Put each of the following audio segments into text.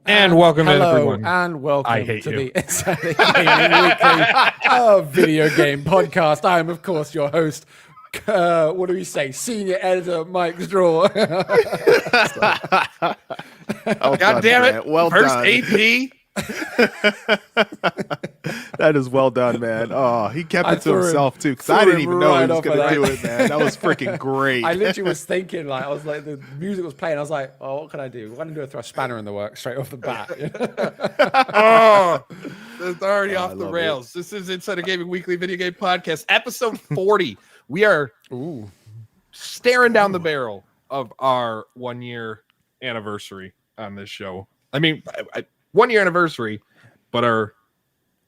And welcome everyone. And welcome I hate to you. the Insider Gaming Weekly video game podcast. I am, of course, your host. What do we say? Senior editor Mike Straw. God damn it! Well First done. AP. That is well done, man. Oh, he kept I it to threw himself too, because threw I didn't him even know he right was off going of to do that. it, man. That was freaking great. I literally was thinking, like, I was like, the music was playing. I was like, oh, what can I do? Why don't I throw a spanner in the works straight off the bat? Oh, it's already I off the love rails. This is Insider Gaming Weekly Video Game Podcast, episode 40. We are staring down the barrel of our 1 year anniversary on this show. I mean, 1 year anniversary, but our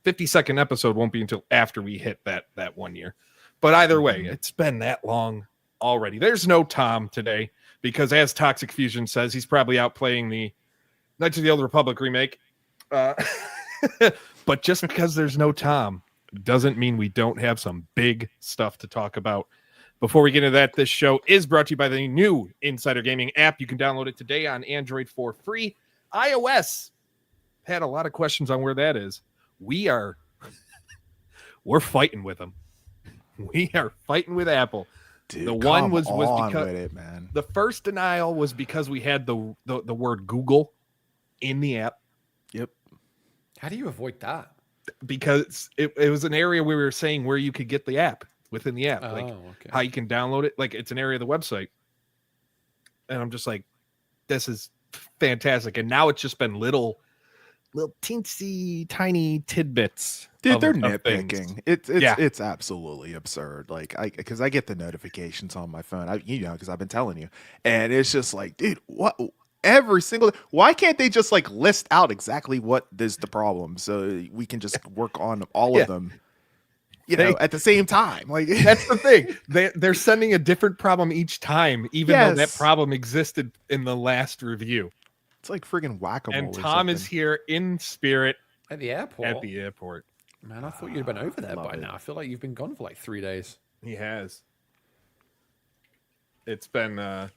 52nd episode won't be until after we hit that 1 year. But either way, it's been that long already. There's no Tom today because, as Toxic Fusion says, he's probably out playing the Knights of the Old Republic remake. But just because there's no Tom doesn't mean we don't have some big stuff to talk about. Before we get into that, this show is brought to you by the new Insider Gaming app. You can download it today on Android for free. iOS had a lot of questions on where that is. We're fighting with them. We are fighting with Apple. Dude, the one was on because with it, man. the first denial was because we had the word Google in the app. Yep. How do you avoid that? Because it was an area where we were saying where you could get the app within the app, like okay. how you can download it. Like, it's an area of the website. And I'm just like, this is fantastic. And now it's just been little teensy tiny tidbits. Dude, they're of nitpicking. things. It's absolutely absurd. Like, because I get the notifications on my phone, because I've been telling you, and it's just like, dude, what? Every single, why can't they just like list out exactly what is the problem so we can just work on all of them, at the same time? Like, That's the thing. They're sending a different problem each time, even though that problem existed in the last review. It's like friggin' whack-a-mole. And Tom is here in spirit At the airport? Man, I thought you'd have been over there by now. I feel like you've been gone for like 3 days. He has. It's been a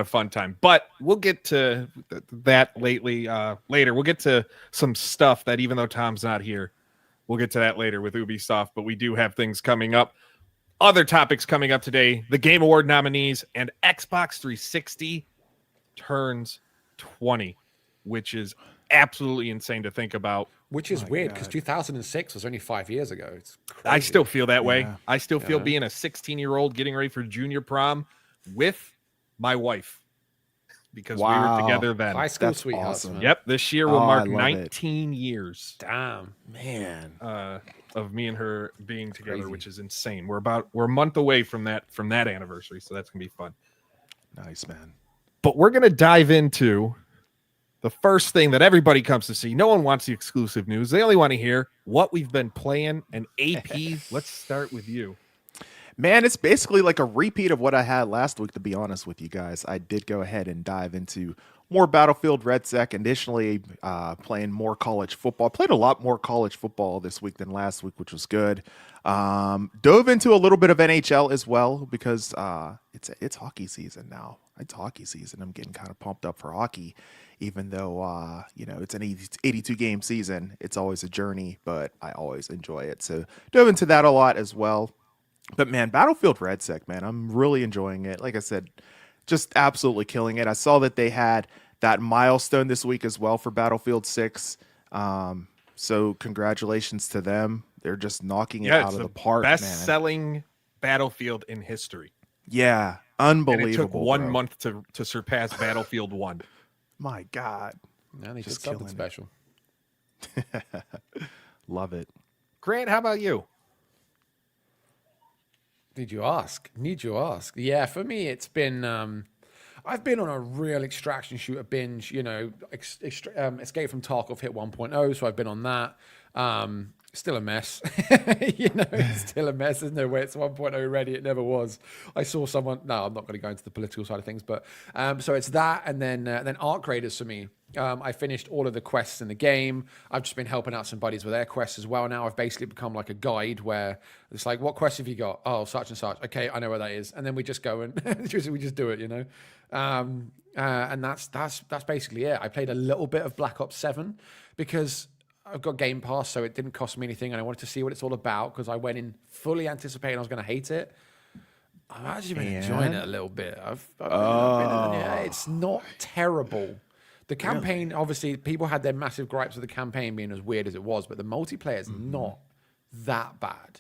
fun time, but we'll get to that later. We'll get to some stuff that, even though Tom's not here, we'll get to that later with Ubisoft, but we do have things coming up. Other topics coming up today: the Game Award nominees and Xbox 360 turns 20, which is absolutely insane to think about. Which is weird because 2006 was only 5 years ago. It's crazy. I still feel that way. I still feel Yeah. being a 16-year-old getting ready for junior prom with my wife, because we were together then. High school That's sweethearts. awesome. Man. Yep, this year will Oh, mark I love 19 years Damn. man. of me and her being together, crazy. which is insane. We're a month away from that anniversary, so that's gonna be fun. Nice, man. But we're going to dive into the first thing that everybody comes to see. No one wants the exclusive news. They only want to hear what we've been playing. And AP, let's start with you. Man, it's basically like a repeat of what I had last week, to be honest with you guys. I did go ahead and dive into more Battlefield Red Sec. Additionally, playing more college football. I played a lot more college football this week than last week, which was good. Dove into a little bit of NHL as well because it's hockey season now. It's hockey season. I'm getting kind of pumped up for hockey, even though it's an 82 game season. It's always a journey, but I always enjoy it. So dove into that a lot as well. But man, Battlefield Red Sec, man, I'm really enjoying it. Like I said, just absolutely killing it. I saw that they had that milestone this week as well for Battlefield 6. So congratulations to them. They're just knocking it out of the park, man. Best-selling Battlefield in history. Yeah, unbelievable. And it took 1 month to surpass Battlefield 1. My God. Now they Just did something killing special. Love it. Grant, how about you? Need you ask? Yeah, for me, it's been. I've been on a real extraction shooter binge. Escape from Tarkov hit 1.0, so I've been on that. Still a mess. It's still a mess. There's no way it's 1.0 ready. It never was. I saw someone. No, I'm not going to go into the political side of things, but so it's that, and then Arc Raiders for me. I finished all of the quests in the game. I've just been helping out some buddies with their quests as well. Now I've basically become like a guide where it's like, what quest have you got? Oh, such and such. Okay, I know where that is. And then we just go and we just do it, and that's basically it. I played a little bit of Black Ops 7 because I've got Game Pass, so it didn't cost me anything, and I wanted to see what it's all about because I went in fully anticipating I was going to hate it. I've actually been enjoying it a little bit. It's not terrible. The campaign, obviously, people had their massive gripes with the campaign being as weird as it was, but the multiplayer is not that bad.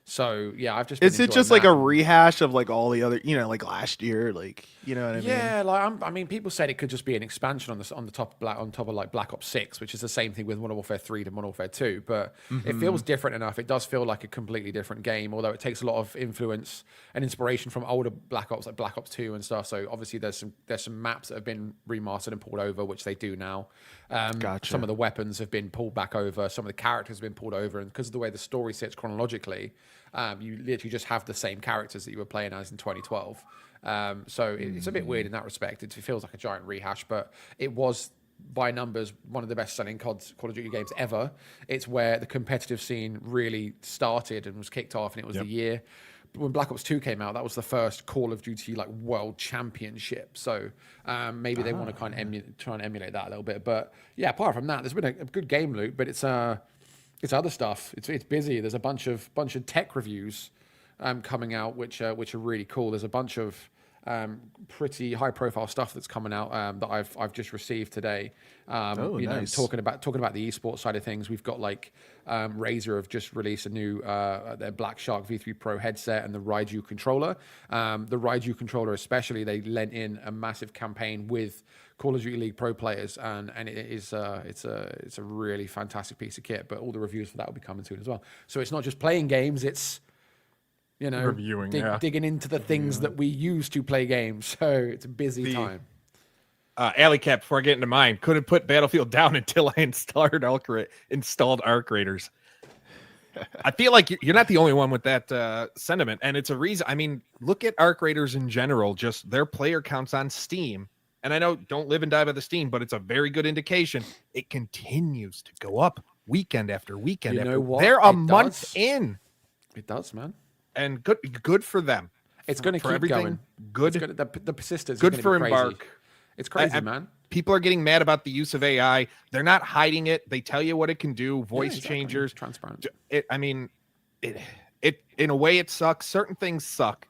So yeah, I've just. Is it just like a rehash of like all the other, like last year, like what I mean? Yeah, I mean, people said it could just be an expansion on top of like Black Ops 6, which is the same thing with Modern Warfare 3 to Modern Warfare 2, but it feels different enough. It does feel like a completely different game, although it takes a lot of influence and inspiration from older Black Ops, like Black Ops 2 and stuff. So obviously there's some maps that have been remastered and pulled over, which they do now. Gotcha. Some of the weapons have been pulled back over. Some of the characters have been pulled over, and because of the way the story sits chronologically. You literally just have the same characters that you were playing as in 2012. So it's a bit weird in that respect. It feels like a giant rehash, but it was, by numbers, one of the best-selling Call of Duty games ever. It's where the competitive scene really started and was kicked off, and it was the year when Black Ops 2 came out. That was the first Call of Duty like world championship. So maybe they want to kind of try and emulate that a little bit. But yeah, apart from that, there's been a good game loop, but it's other stuff. It's busy. There's a bunch of tech reviews coming out, which are really cool. There's a bunch of pretty high profile stuff that's coming out that I've just received today. Nice. Talking about the esports side of things. We've got like Razer have just released a new their Black Shark V3 Pro headset and the Raiju controller. The Raiju controller especially, they lent in a massive campaign with Call of Duty League Pro players, and it is it's a really fantastic piece of kit. But all the reviews for that will be coming soon as well. So it's not just playing games; it's reviewing, digging into the things that we use to play games. So it's a busy time. Alley Cat, before I get into mine, couldn't put Battlefield down until I installed Arc Raiders. I feel like you're not the only one with that sentiment, and it's a reason. I mean, look at Arc Raiders in general; just their player counts on Steam. And I know don't live and die by the Steam, but it's a very good indication. It continues to go up weekend after weekend. You know what? They're a month in. It does, man. And good for them. It's going to keep going. Good. The persistence. Good for Embark. It's crazy, man. People are getting mad about the use of AI. They're not hiding it. They tell you what it can do. Voice changers. Transparent. It in a way it sucks. Certain things suck.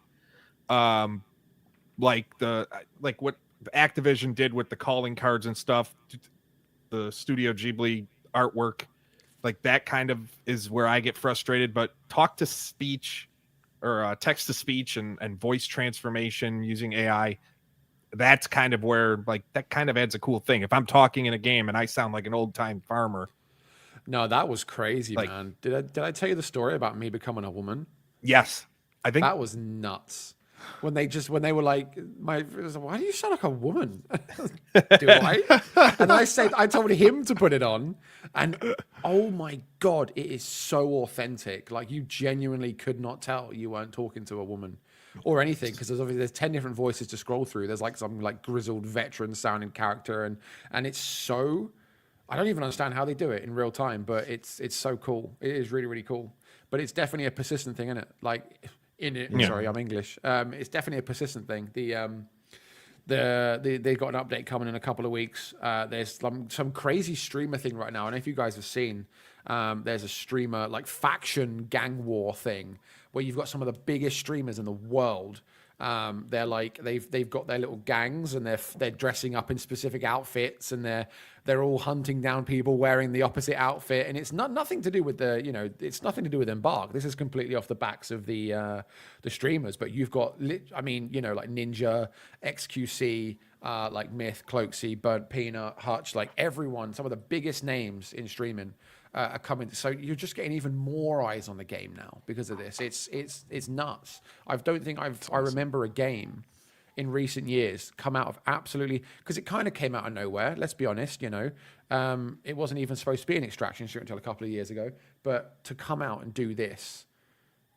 Like what Activision did with the calling cards and stuff, the Studio Ghibli artwork, like that kind of is where I get frustrated. But talk to speech or text to speech and voice transformation using AI, that's kind of where like that kind of adds a cool thing. If I'm talking in a game and I sound like an old time farmer. No, that was crazy, man. Did I tell you the story about me becoming a woman? Yes. I think that was nuts. when they were like, why do you sound like a woman? Do I? And I told him to put it on, and oh my God, it is so authentic. Like, you genuinely could not tell you weren't talking to a woman or anything, because there's 10 different voices to scroll through. There's like some like grizzled veteran sounding character, and it's so, I don't even understand how they do it in real time, but it's so cool. It is really, really cool. But it's definitely a persistent thing, isn't it? Like, sorry, I'm English. It's definitely a persistent thing. They got an update coming in a couple of weeks. There's some crazy streamer thing right now. I don't know if you guys have seen. There's a streamer like faction gang war thing where you've got some of the biggest streamers in the world. They're like they've got their little gangs, and they're dressing up in specific outfits, and they're all hunting down people wearing the opposite outfit, and it's nothing to do with it's nothing to do with Embark. This is completely off the backs of the streamers. But you've got like Ninja, XQC, like Myth, Cloaksy, Burnt Peanut, Hutch, like everyone, some of the biggest names in streaming are coming. So you're just getting even more eyes on the game now because of this. It's nuts. I don't think I remember a game in recent years come out of absolutely, because it kind of came out of nowhere. Let's be honest, it wasn't even supposed to be an extraction shoot until a couple of years ago. But to come out and do this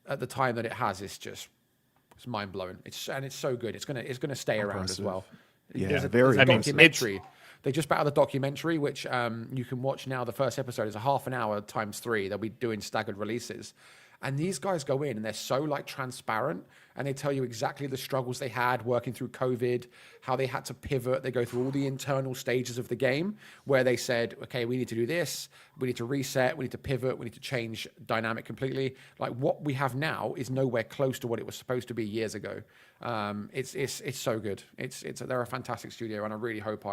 at the time that it has, it's mind blowing. It's so good. It's gonna stay around as well. Yeah, there's a documentary. They just put out the documentary, which you can watch now. The first episode is a half an hour times 3. They'll be doing staggered releases. And these guys go in and they're so like transparent, and they tell you exactly the struggles they had working through COVID, how they had to pivot. They go through all the internal stages of the game where they said, okay, we need to do this. We need to reset. We need to pivot. We need to change dynamic completely. Like, what we have now is nowhere close to what it was supposed to be years ago. It's so good. They're a fantastic studio, and I really hope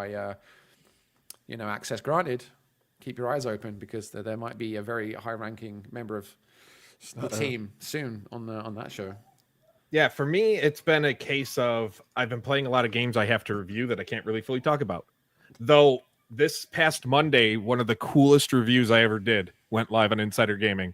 access granted. Keep your eyes open, because there might be a very high-ranking member of the team soon on that show. Yeah, for me, it's been a case of I've been playing a lot of games I have to review that I can't really fully talk about. Though this past Monday, one of the coolest reviews I ever did went live on Insider Gaming.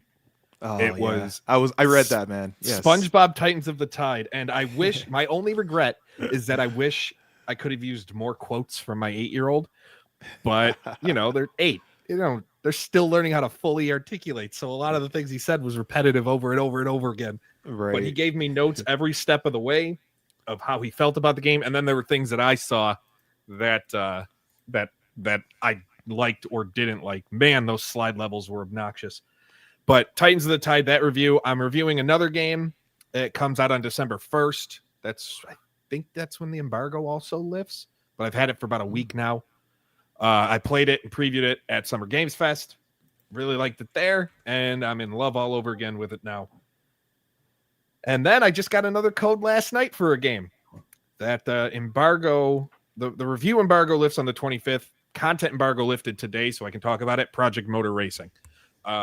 Oh, I read that, man. Yes. SpongeBob Titans of the Tide, and I wish my only regret is that I wish I could have used more quotes from my 8-year-old, but they're 8. They're still learning how to fully articulate. So a lot of the things he said was repetitive over and over and over again. Right. But he gave me notes every step of the way of how he felt about the game. And then there were things that I saw that I liked or didn't like. Man, those slide levels were obnoxious. But Titans of the Tide, that review, I'm reviewing another game. It comes out on December 1st. I think that's when the embargo also lifts. But I've had it for about a week now. I played it and previewed it at Summer Games Fest. Really liked it there, and I'm in love all over again with it now. And then I just got another code last night for a game. That embargo, the review embargo lifts on the 25th. Content embargo lifted today, so I can talk about it. Project Motor Racing.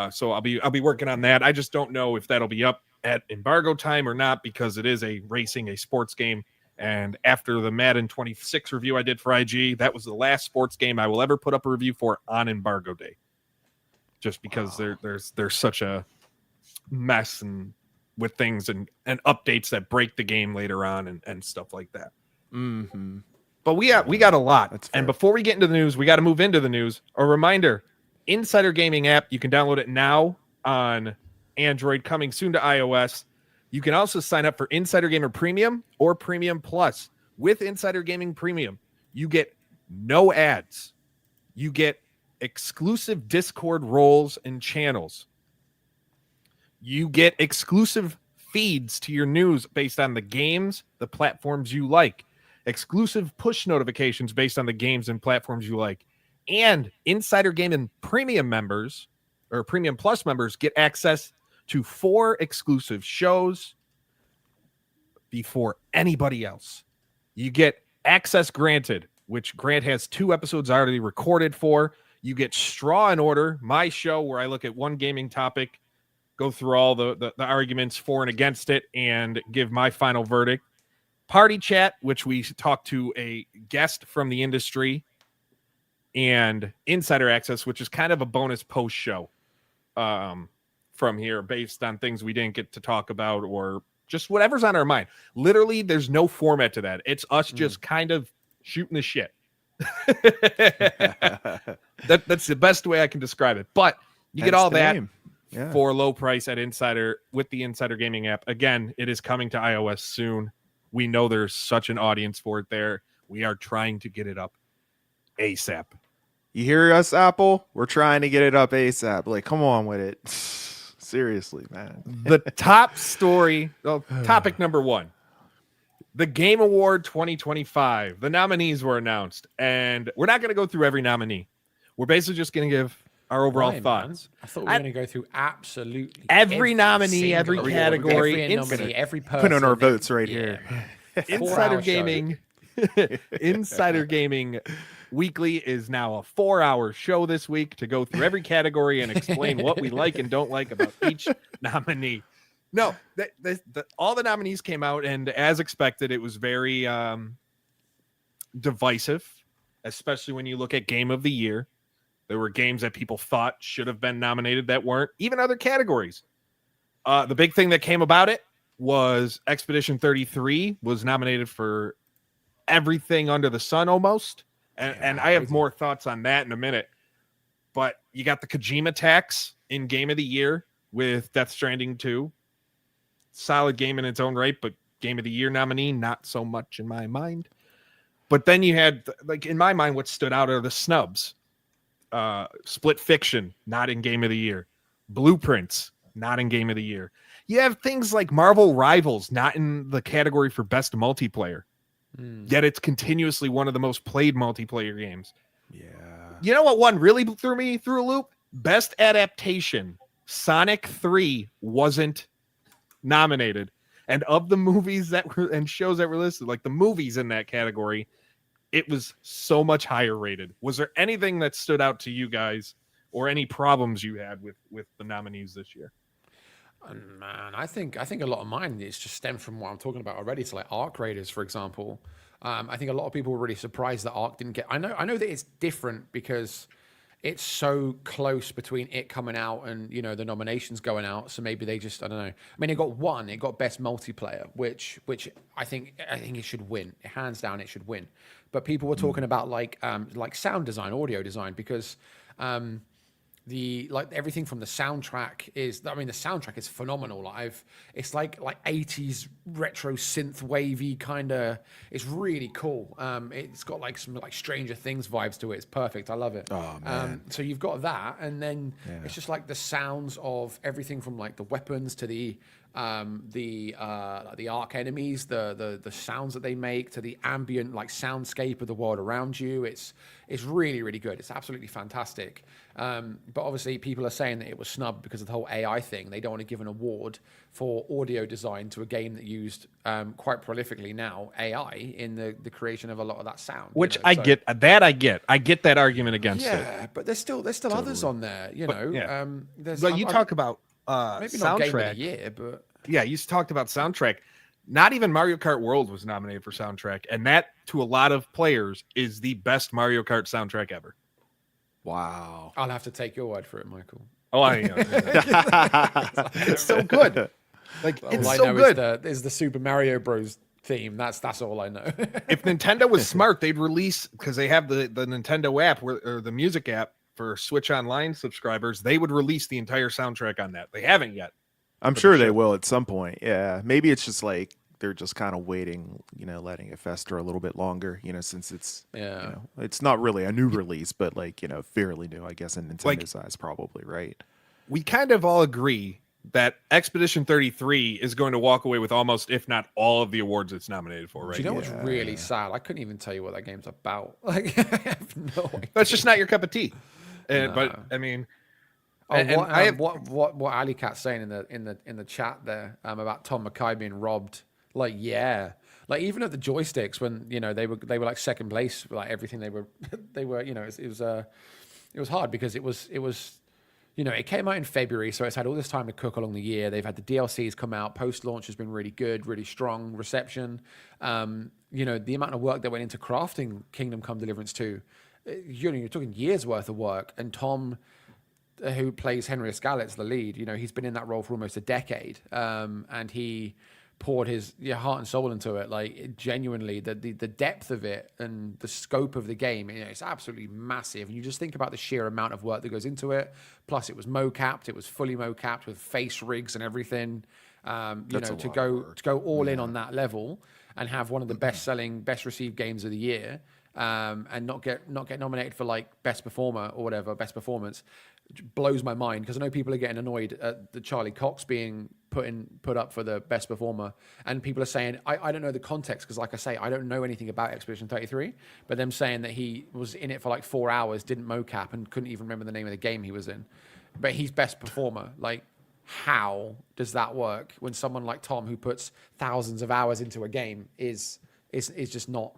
So I'll be working on that. I just don't know if that'll be up at embargo time or not, because it is a sports game. And after the Madden 26 review I did for IG, that was the last sports game I will ever put up a review for on embargo day. Just because there's such a mess and with things and updates that break the game later on and stuff like that. Mm-hmm. But we got a lot. And before we get into the news, we got to move into the news. A reminder, Insider Gaming app, you can download it now on Android, coming soon to iOS. You can also sign up for Insider Gamer Premium or Premium Plus. With Insider Gaming Premium, you get no ads. You get exclusive Discord roles and channels. You get exclusive feeds to your news based on the games, the platforms you like. Exclusive push notifications based on the games and platforms you like. And Insider Gaming Premium members or Premium Plus members get access to 4 exclusive shows before anybody else. You get access granted, which Grant has 2 episodes already recorded for. You get Straw and Order, my show where I look at one gaming topic, go through all the arguments for and against it, and give my final verdict. Party Chat, which we talk to a guest from the industry, and Insider Access, which is kind of a bonus post show from here based on things we didn't get to talk about or just whatever's on our mind. Literally, there's no format to that. It's us just kind of shooting the shit. That's the best way I can describe it. But you get all that for a low price at Insider with the Insider Gaming app. Again, it is coming to iOS soon. We know there's such an audience for it there. We are trying to get it up ASAP. You hear us, Apple? We're trying to get it up ASAP. Like, come on with it. Seriously, man. The top story, topic number 1. The Game Award 2025. The nominees were announced, and we're not going to go through every nominee. We're basically just going to give our overall thoughts. Man? I thought we were going to go through absolutely every nominee, every category, every nominee, every person. Put on our votes right here. Insider Gaming. Insider Gaming Weekly is now a 4-hour show this week to go through every category and explain what we like and don't like about each nominee. No, all the nominees came out, and as expected, it was very divisive, especially when you look at Game of the Year. There were games that people thought should have been nominated that weren't, even other categories. The big thing that came about it was Expedition 33 was nominated for everything under the sun almost. And I have more thoughts on that in a minute. But you got the Kojima tax in Game of the Year with Death Stranding 2. Solid game in its own right, but Game of the Year nominee, not so much in my mind. But then you had, like, in my mind, what stood out are the snubs. Split Fiction, not in Game of the Year. Blueprints, not in Game of the Year. You have things like Marvel Rivals, not in the category for best multiplayer. Yet it's continuously one of the most played multiplayer games. Yeah. You know what one really threw me through a loop? Best adaptation. Sonic 3 wasn't nominated. And of the movies that were and shows that were listed, like the movies in that category, it was so much higher rated. Was there anything that stood out to you guys or any problems you had with the nominees this year? Man, I think a lot of mine is just stemmed from what I'm talking about already. So like Arc Raiders, for example. I think a lot of people were really surprised that Arc didn't get. I know that it's different because it's so close between it coming out and the nominations going out. So maybe they just, I don't know. I mean, it got best multiplayer, which I think it should win. Hands down, it should win. But people were talking about like sound design, audio design, because everything from the soundtrack is, the soundtrack is phenomenal. It's like 80s retro synth wavy kind of, it's really cool. It's got like some like Stranger Things vibes to it. It's perfect. I love it. Oh man. So you've got that, and then it's just like the sounds of everything from like the weapons to the arc enemies, the sounds that they make, to the ambient like soundscape of the world around you. It's really, really good. It's absolutely fantastic. But obviously people are saying that it was snubbed because of the whole AI thing. They don't want to give an award for audio design to a game that used quite prolifically now AI in the creation of a lot of that sound. Which I get that argument against it. Yeah, but there's still others on there, But you talk about maybe soundtrack. not Game of the Year, but yeah, you talked about soundtrack. Not even Mario Kart World was nominated for soundtrack, and that to a lot of players is the best Mario Kart soundtrack ever. Wow. I'll have to take your word for it, Michael. Oh, I know. It's so good. Like, it's so good. Is the Super Mario Bros. Theme. That's all I know. If Nintendo was smart, they'd release, because they have the Nintendo app or the music app for Switch Online subscribers, they would release the entire soundtrack on that. They haven't yet. I'm sure they will at some point. Yeah. Maybe it's just like they're just kind of waiting, letting it fester a little bit longer, since it's it's not really a new release, but like, fairly new, I guess, in Nintendo's eyes, probably, right? We kind of all agree that Expedition 33 is going to walk away with almost, if not all, of the awards it's nominated for, right? Do you know what's really sad? I couldn't even tell you what that game's about. Like, I have no idea. That's just not your cup of tea. But I mean, what Ali Cat's saying in the chat there about Tom Mackay being robbed. Like, yeah, like even at the joysticks when they were like second place, like everything they were it was hard because it was it came out in February, so it's had all this time to cook along the year. They've had the DLCs come out. Post-launch has been really good, really strong reception. The amount of work that went into crafting Kingdom Come Deliverance 2, you're talking years worth of work. And Tom, who plays Henry Scarlett's the lead, he's been in that role for almost a decade. And he poured his heart and soul into it. Like genuinely, the depth of it and the scope of the game, it's absolutely massive. And you just think about the sheer amount of work that goes into it. Plus, it was mocapped. It was fully mocapped with face rigs and everything. To go all in on that level and have one of the best selling, best received games of the year, and not get nominated for like best performer or whatever, best performance, blows my mind, because I know people are getting annoyed at the Charlie Cox being put up for the best performer, and people are saying I don't know the context, because like I say, I don't know anything about Expedition 33, but them saying that he was in it for like 4 hours, didn't mocap, and couldn't even remember the name of the game he was in, but he's best performer. Like, how does that work when someone like Tom, who puts thousands of hours into a game, is just not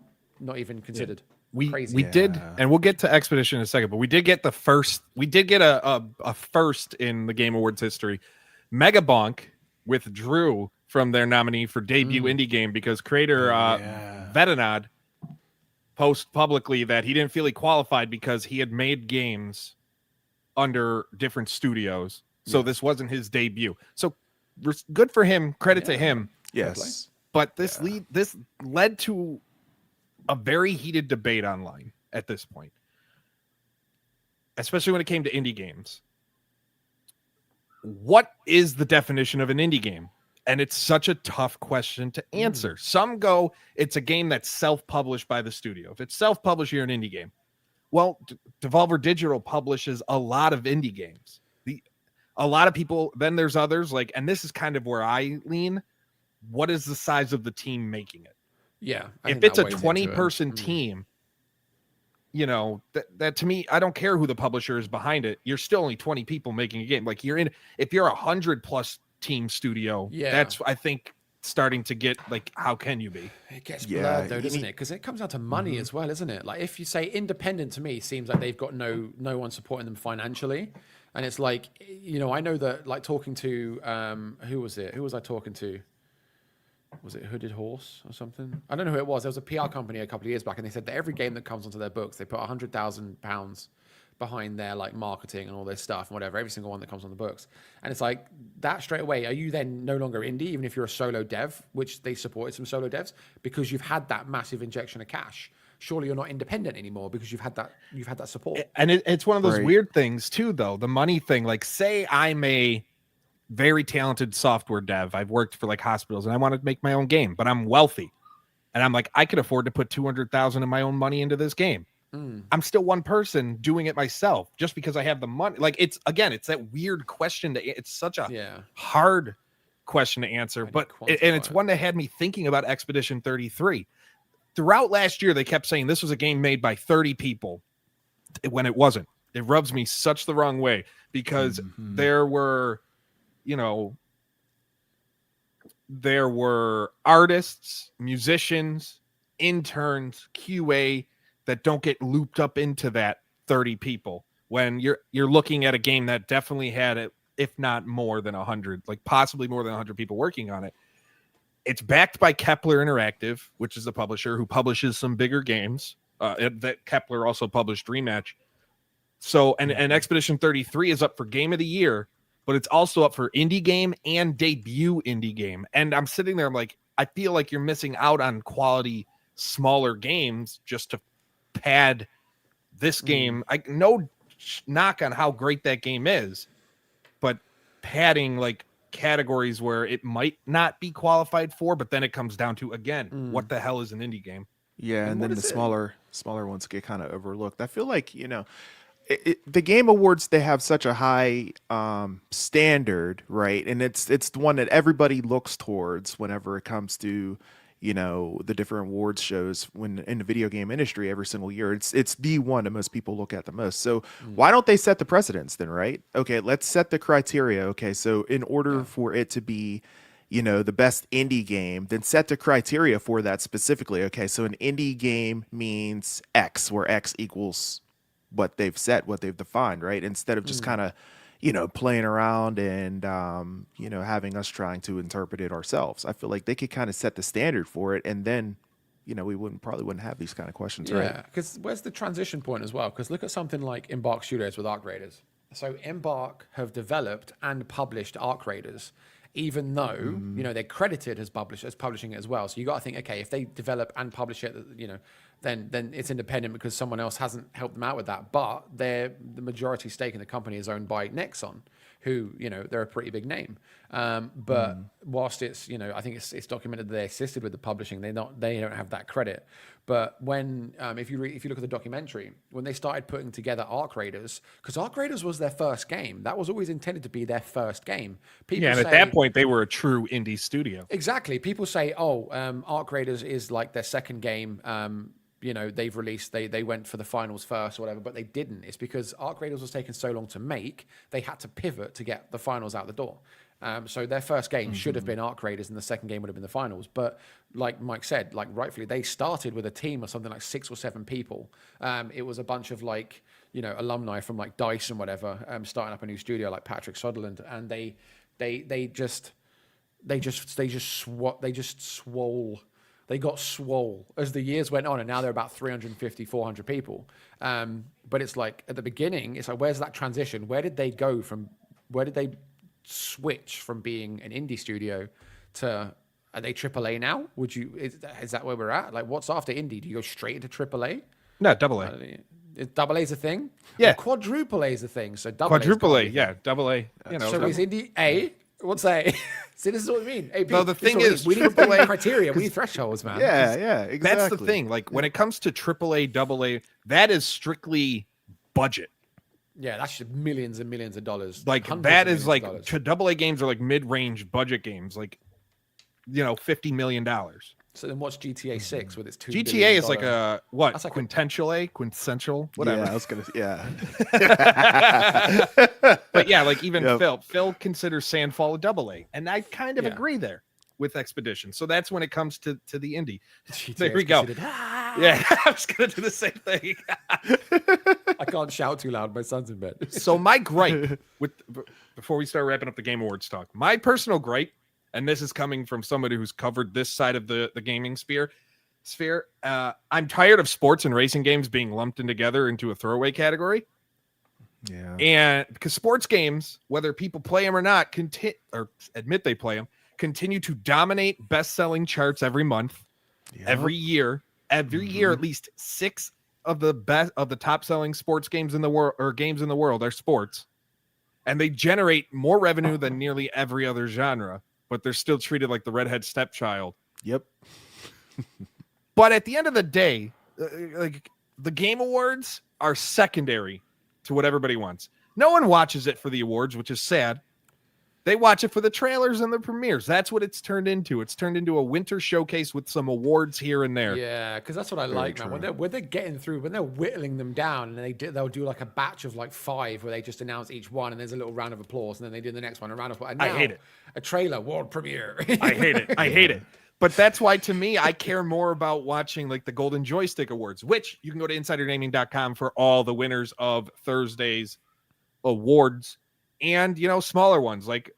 even considered? We Crazy. did, and we'll get to Expedition in a second, but we did get the first. We did get a first in the Game Awards history. Megabunk withdrew from their nominee for debut indie game because creator Vetanod posted publicly that he didn't feel he qualified because he had made games under different studios, so this wasn't his debut. So good for him. Credit to him. Yes, but this led to a very heated debate online at this point, especially when it came to indie games. What is the definition of an indie game? And it's such a tough question to answer. Some go, it's a game that's self-published by the studio. If it's self-published, you're an indie game. Well, Devolver Digital publishes a lot of indie games. A lot of people, then there's others, like, and this is kind of where I lean. What is the size of the team making it? Yeah. If it's a 20-person team, that to me, I don't care who the publisher is behind it. You're still only 20 people making a game. Like, if you're 100+ team studio, that's, I think, starting to get like, how can you be? It gets blurred though, doesn't it? Because it comes down to money as well, isn't it? Like, if you say independent, to me seems like they've got no one supporting them financially. And it's like, I know that, like, talking to who was I talking to? Was it Hooded Horse or something? I don't know who it was. There was a PR company a couple of years back, and they said that every game that comes onto their books, they put £100,000 behind their like marketing and all this stuff and whatever, every single one that comes on the books. And it's like, that straight away, are you then no longer indie, even if you're a solo dev, which they supported some solo devs, because you've had that massive injection of cash? Surely you're not independent anymore because you've had that support. And it's one of those weird things too, though, the money thing. Like, say I'm a very talented software dev. I've worked for like hospitals and I want to make my own game, but I'm wealthy. And I'm like, I could afford to put 200,000 of my own money into this game. I'm still one person doing it myself just because I have the money. Like, it's that weird question. It's such a hard question to answer, but it's one that had me thinking about Expedition 33. Throughout last year, they kept saying this was a game made by 30 people when it wasn't. It rubs me such the wrong way because there were artists, musicians, interns, QA that don't get looped up into that 30 people when you're looking at a game that definitely had it, if not more than 100, like possibly more than 100 people working on it. It's backed by Kepler Interactive, which is the publisher who publishes some bigger games. That Kepler also published Rematch. So, and Expedition 33 is up for Game of the Year, but it's also up for indie game and debut indie game. And I'm sitting there, I'm like, I feel like you're missing out on quality, smaller games just to pad this game. No knock on how great that game is, but padding like categories where it might not be qualified for, but then it comes down to, again, what the hell is an indie game? Yeah, and then the smaller ones get kind of overlooked. I feel like, the Game Awards, they have such a high standard, right? And it's the one that everybody looks towards whenever it comes to, the different awards shows when in the video game industry every single year. It's the one that most people look at the most. So why don't they set the precedents then, right? Okay, let's set the criteria. Okay, so in order for it to be, the best indie game, then set the criteria for that specifically. Okay, so an indie game means X, where X equals what they've set, what they've defined, right? Instead of just kind of, playing around and, having us trying to interpret it ourselves. I feel like they could kind of set the standard for it, and then, we probably wouldn't have these kind of questions, right? Yeah, because where's the transition point as well? Because look at something like Embark Studios with Arc Raiders. So Embark have developed and published Arc Raiders. even though you know they're credited as publishing it as well. So you got to think, okay, if they develop and publish it, you know, then it's independent because someone else hasn't helped them out with that. But the majority stake in the company is owned by Nexon, who, you know, they're a pretty big name. But whilst it's, you know, I think it's documented that they assisted with the publishing, they don't have that credit. But when if you look at the documentary, when they started putting together Arc Raiders, because Arc Raiders was their first game, that was always intended to be their first game. People and say, at that point they were a true indie studio. Exactly. People say, oh, Arc Raiders is like their second game. You know, they've released, they went for the finals first or whatever, but they didn't. It's because Arc Raiders was taking so long to make, they had to pivot to get the finals out the door. So their first game should have been Arc Raiders, and the second game would have been the finals. But like Mike said, like rightfully, they started with a team of something like 6 or 7 people. It was a bunch of like, you know, alumni from like DICE and whatever, starting up a new studio like Patrick Sutherland, and they just swole. They got swole as the years went on, and now they're about 350, 400 people. But it's like at the beginning, it's like, where's that transition? Where did they switch from being an indie studio to, are they AAA now? Is that where we're at? Like, what's after indie? Do you go straight into AAA? No, AA. Double A is a thing? Yeah. Well, quadruple A is a thing. So double quadruple A, yeah, AA. You know, so is indie A? What's A? See, this is what we mean. AP, no, the thing is, we need AAA criteria. We need thresholds, man. Yeah, exactly. That's the thing. Like when it comes to AAA, AA, that is strictly budget. Yeah, that's just millions and millions of dollars. Like that is like AA games are like mid-range budget games, like, you know, $50 million. So then what's GTA 6 with its $2 GTA billion is like a what? That's like quintessential, whatever. Yeah, I was gonna. Yeah. But yeah, like even Phil considers Sandfall a AA, and I kind of agree there with Expedition. So that's when it comes to the indie. There we go. Yeah, I was gonna do the same thing. I can't shout too loud. My son's in bed. So my gripe before we start wrapping up the Game Awards talk, my personal gripe, and this is coming from somebody who's covered this side of the gaming sphere. I'm tired of sports and racing games being lumped in together into a throwaway category. Yeah. And because sports games, whether people play them or not, or admit they play them, continue to dominate best-selling charts every month, every year. Every year, at least 6 of the top-selling sports games in the world are sports, and they generate more revenue than nearly every other genre. But they're still treated like the redhead stepchild. Yep. But at the end of the day, like the Game Awards are secondary to what everybody wants. No one watches it for the awards, which is sad. They watch it for the trailers and the premieres. That's what it's turned into. It's turned into a winter showcase with some awards here and there. Yeah, because that's what I like, man. When they're getting through, when they're whittling them down, and they'll do like a batch of like 5 where they just announce each one, and there's a little round of applause, and then they do the next one, a round of applause. And now, I hate it. A trailer, world premiere. I hate it. I hate it. But that's why, to me, I care more about watching like the Golden Joystick Awards, which you can go to insidergaming.com for all the winners of Thursday's awards, and, you know, smaller ones like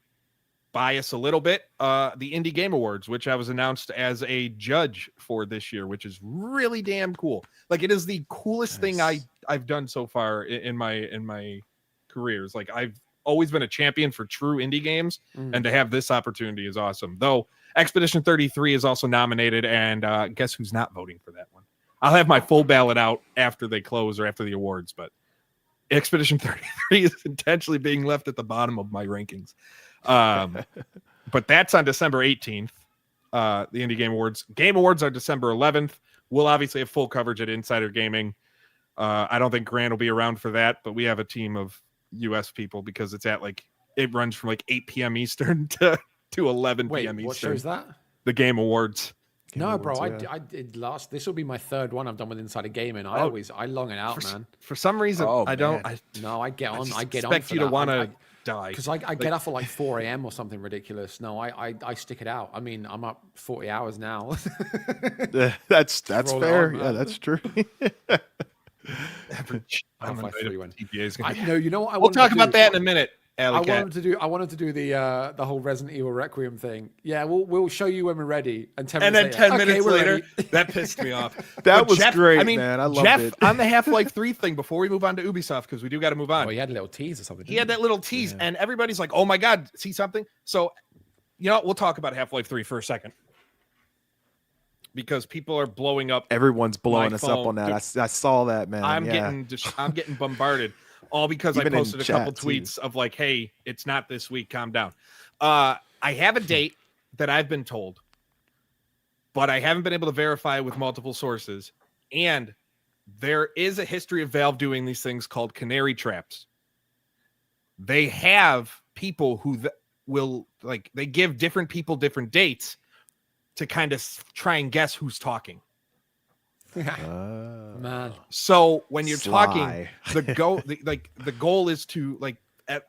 bias a little bit, the Indie Game Awards, which I was announced as a judge for this year, which is really damn cool. Like, it is the coolest thing I've done so far in my careers. Like, I've always been a champion for true indie games, and to have this opportunity is awesome. Though Expedition 33 is also nominated, and guess who's not voting for that one? I'll have my full ballot out after they close or after the awards, but Expedition 33 is intentionally being left at the bottom of my rankings. But that's on December 18th. The Indie Game Awards. Game Awards are December 11th. We'll obviously have full coverage at Insider Gaming. I don't think Grant will be around for that, but we have a team of US people because it runs from like 8 p.m. Eastern to 11 p.m. Eastern. What show is that? The Game Awards. I did last. This will be my 3rd one I've done with Insider Gaming. I long it out, man. For some reason, I don't. I get on. I get on. Expect you to want to die because I get off at like 4 a.m. or something ridiculous. No, I stick it out. I mean, I'm up 40 hours now. That's fair. Yeah, that's true. You know what? We'll talk about that in a minute. I wanted to do the whole Resident Evil Requiem thing. Yeah, we'll show you when we're ready. And 10 minutes later, that pissed me off. That was great, man. I loved it. On the Half-Life 3 thing, before we move on to Ubisoft, because we do got to move on. Oh, he had a little tease or something. He had that little tease, and everybody's like, "Oh my god, see something?" So You know, we'll talk about Half-Life 3 for a second. Because people are blowing up. Everyone's blowing my us up phone. on that. Dude, I saw that, man. I'm yeah. getting bombarded. All because Even I in posted a chat, couple too. tweets of like, hey, it's not this week, calm down. I have a date that I've been told, but I haven't been able to verify with multiple sources. And there is a history of Valve doing these things called canary traps. They have people who will, like, they give different people different dates to kind of try and guess who's talking. Man. So when you're Sly. talking, the goal is to, like,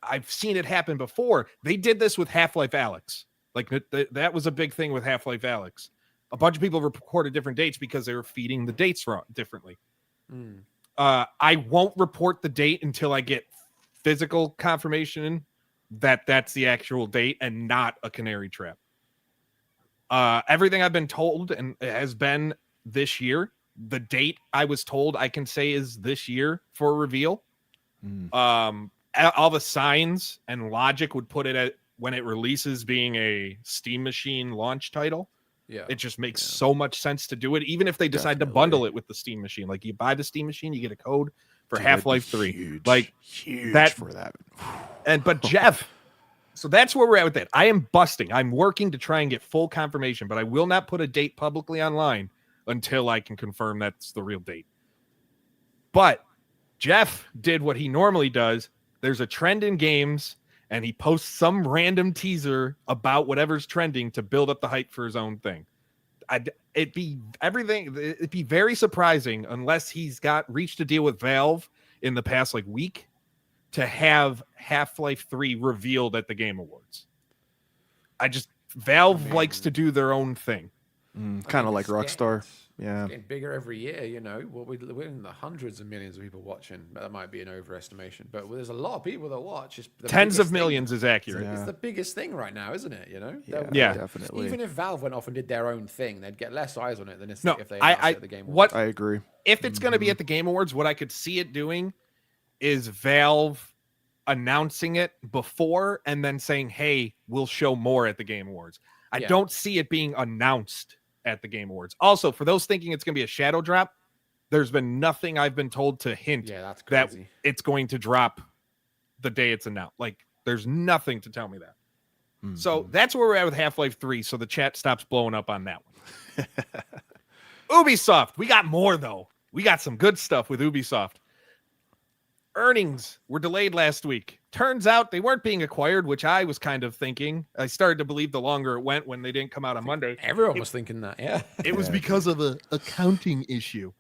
I've seen it happen before. They did this with Half-Life Alyx. Like that was a big thing with Half-Life Alyx. A bunch of people recorded different dates because they were feeding the dates wrong differently. I won't report the date until I get physical confirmation that that's the actual date and not a canary trap. Everything I've been told and has been this year. The date I was told I can say is this year for a reveal. All the signs and logic would put it at when it releases being a Steam Machine launch title. Yeah. It just makes so much sense to do it, even if they decide to bundle it with the Steam Machine. Like, you buy the Steam Machine, you get a code for Half-Life 3. Huge that for that. But Jeff, so that's where we're at with that. I am busting. I'm working to try and get full confirmation, but I will not put a date publicly online until I can confirm that's the real date. But Jeff did what he normally does. There's a trend in games, and he posts some random teaser about whatever's trending to build up the hype for his own thing. It'd be very surprising unless he's reached a deal with Valve in the past week to have Half-Life 3 revealed at the Game Awards. Valve likes to do their own thing. Kind of like Rockstar. Yeah. It's getting bigger every year, you know. We're in the hundreds of millions of people watching. That might be an overestimation, but there's a lot of people that watch. It's Tens of millions is accurate. It's the biggest thing right now, isn't it? You know. Yeah, definitely. Even if Valve went off and did their own thing, they'd get less eyes on it than if they announced it at the Game Awards. I agree. If it's going to be at the Game Awards, what I could see it doing is Valve announcing it before and then saying, "Hey, we'll show more at the Game Awards." I don't see it being announced at the Game Awards. Also, for those thinking it's going to be a shadow drop, there's been nothing I've been told to hint that it's going to drop the day it's announced. Like, there's nothing to tell me that. So that's where we're at with Half-Life 3. So the chat stops blowing up on that one. Ubisoft. We got more, though. We got some good stuff with Ubisoft. Earnings were delayed last week. Turns out they weren't being acquired, which I was kind of thinking. I started to believe the longer it went when they didn't come out on Monday. Everyone was thinking that, yeah. It was because of an accounting issue.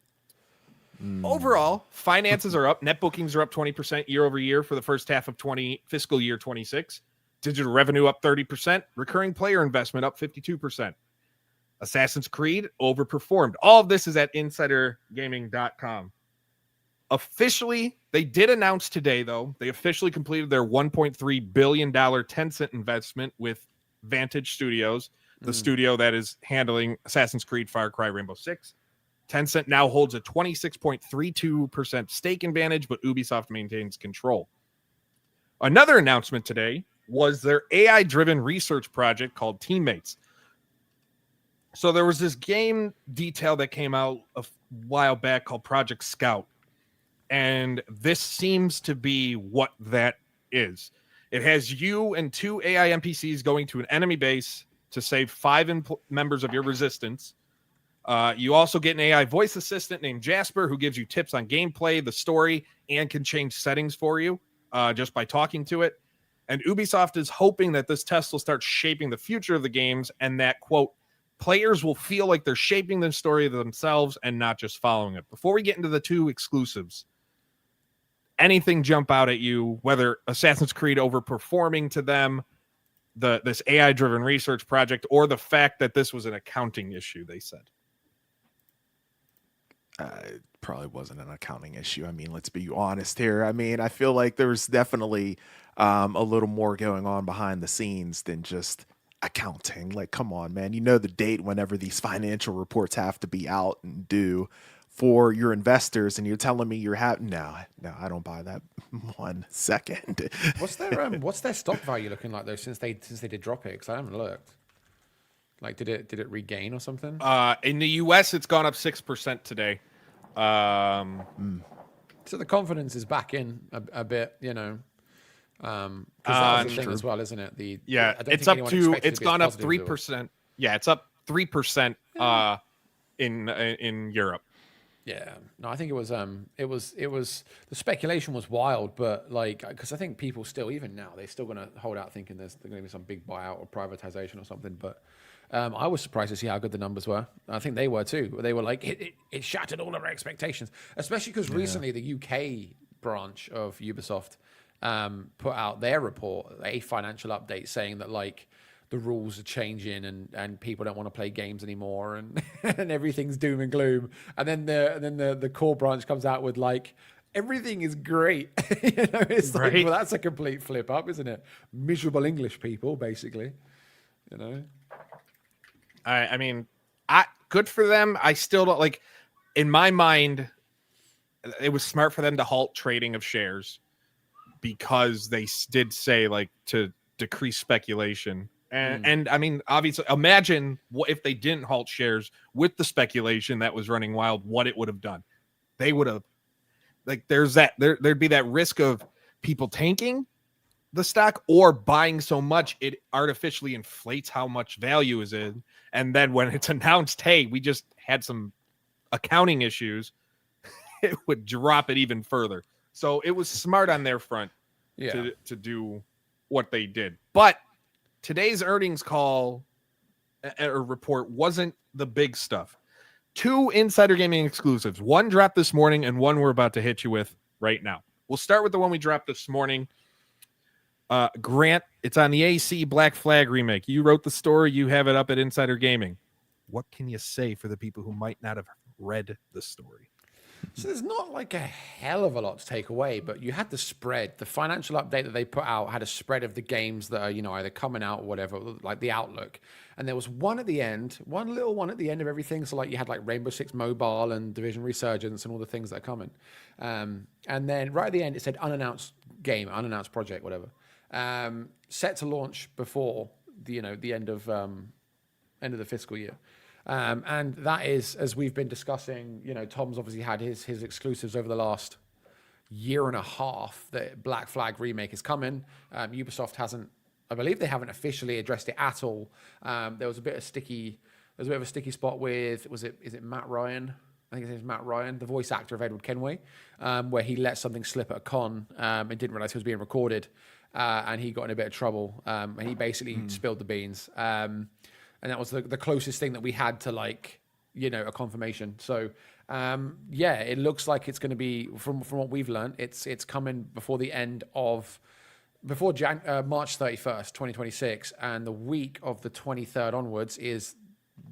Overall, finances are up. Net bookings are up 20% year over year for the first half of fiscal year 26. Digital revenue up 30%. Recurring player investment up 52%. Assassin's Creed overperformed. All of this is at insidergaming.com. Officially, they did announce today, though, they officially completed their $1.3 billion Tencent investment with Vantage Studios, the studio that is handling Assassin's Creed, Far Cry, Rainbow Six. Tencent now holds a 26.32% stake advantage, but Ubisoft maintains control. Another announcement today was their AI-driven research project called Teammates. So there was this game detail that came out a while back called Project Scout. And this seems to be what that is. It has you and 2 AI NPCs going to an enemy base to save 5 members of your resistance. You also get an AI voice assistant named Jasper who gives you tips on gameplay, the story, and can change settings for you just by talking to it. And Ubisoft is hoping that this test will start shaping the future of the games and that, quote, players will feel like they're shaping the story themselves and not just following it. Before we get into the 2 exclusives, anything jump out at you, whether Assassin's Creed overperforming to them, this AI-driven research project, or the fact that this was an accounting issue, they said? It probably wasn't an accounting issue. I mean, let's be honest here. I mean, I feel like there's definitely a little more going on behind the scenes than just accounting. Like, come on, man. You know the date whenever these financial reports have to be out and due for your investors, and you're telling me you're no, I don't buy that 1 second. What's their stock value looking like though since they did drop it? Because I haven't looked. Like, did it regain or something? In the U.S., it's gone up 6% today. So the confidence is back in a bit, you know. Because that was the thing as well, isn't it? It's gone up 3%. Yeah, it's up 3% in Europe. Yeah, no, I think it was the speculation was wild, but like, because I think people still, even now, they're still going to hold out thinking there's going to be some big buyout or privatization or something. But I was surprised to see how good the numbers were. I think they were too. They were like, it shattered all of our expectations, especially because recently the UK branch of Ubisoft put out their report, a financial update saying that like the rules are changing and people don't want to play games anymore and and everything's doom and gloom. And then the core branch comes out with like everything is great. You know, it's like, well, that's a complete flip up, isn't it? Miserable English people, basically. You know. I mean, good for them. I still don't like. In my mind, it was smart for them to halt trading of shares because they did say like to decrease speculation. And I mean, obviously, imagine what if they didn't halt shares with the speculation that was running wild, what it would have done. They would have, like, there'd be that risk of people tanking the stock or buying so much it artificially inflates how much value is in. And then when it's announced, hey, we just had some accounting issues, it would drop it even further. So it was smart on their front to do what they did. But today's earnings call or report wasn't the big stuff. 2 Insider Gaming exclusives. One dropped this morning and one we're about to hit you with right now. We'll start with the one we dropped this morning. Grant, it's on the AC Black Flag remake. You wrote the story. You have it up at Insider Gaming. What can you say for the people who might not have read the story? So there's not like a hell of a lot to take away, but you had the spread. The financial update that they put out had a spread of the games that are, you know, either coming out or whatever, like the outlook. And there was one at the end, one little one at the end of everything. So like you had like Rainbow Six Mobile and Division Resurgence and all the things that are coming. And then right at the end, it said unannounced game, unannounced project, whatever. Set to launch before the, you know, the end of the fiscal year. And that is, as we've been discussing, you know, Tom's obviously had his exclusives over the last year and a half. The Black Flag remake is coming. Ubisoft hasn't, I believe they haven't officially addressed it at all. There was a bit of a sticky spot with, is it Matt Ryan? I think his name's Matt Ryan, the voice actor of Edward Kenway, where he let something slip at a con and didn't realize it was being recorded. And he got in a bit of trouble. And he basically spilled the beans. And that was the closest thing that we had to, like, you know, a confirmation. So, yeah, it looks like it's going to be, from what we've learned, it's coming before the end of, March 31st, 2026. And the week of the 23rd onwards is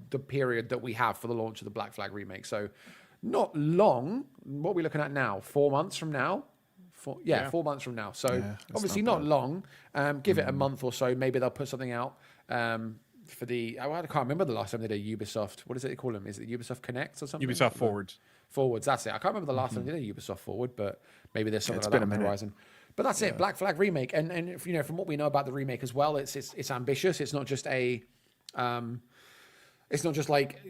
the period that we have for the launch of the Black Flag remake. So not long. What are we looking at now? 4 months from now? 4 months from now. So obviously not long. Give it a month or so. Maybe they'll put something out. For the, I can't remember the last time they did Ubisoft. What is it they call them? Is it Ubisoft Connect or something? Ubisoft Forwards. Forwards, that's it. I can't remember the last time they did a Ubisoft Forward, but maybe there's something like that on the horizon. But that's it, Black Flag remake. And if, you know, from what we know about the remake as well, it's ambitious. It's not just like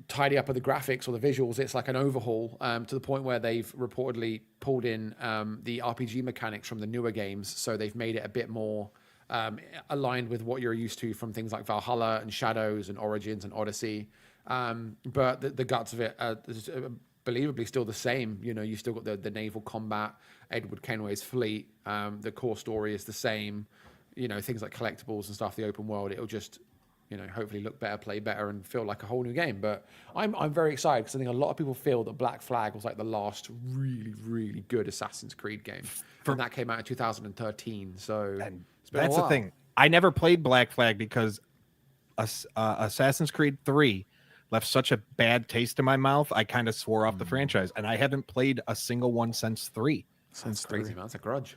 tidy up of the graphics or the visuals. It's like an overhaul to the point where they've reportedly pulled in the RPG mechanics from the newer games. So they've made it a bit more aligned with what you're used to from things like Valhalla and Shadows and Origins and Odyssey. But the guts of it are believably still the same. You know, you still got the naval combat, Edward Kenway's fleet. The core story is the same. You know, things like collectibles and stuff, the open world, it'll just, you know, hopefully look better, play better, and feel like a whole new game. But I'm very excited because I think a lot of people feel that Black Flag was like the last really, really good Assassin's Creed game. And that came out in 2013. So that's the thing. I never played Black Flag because Assassin's Creed 3 left such a bad taste in my mouth. I kind of swore off the franchise, and I haven't played a single one since 3. That's crazy, man. That's a grudge.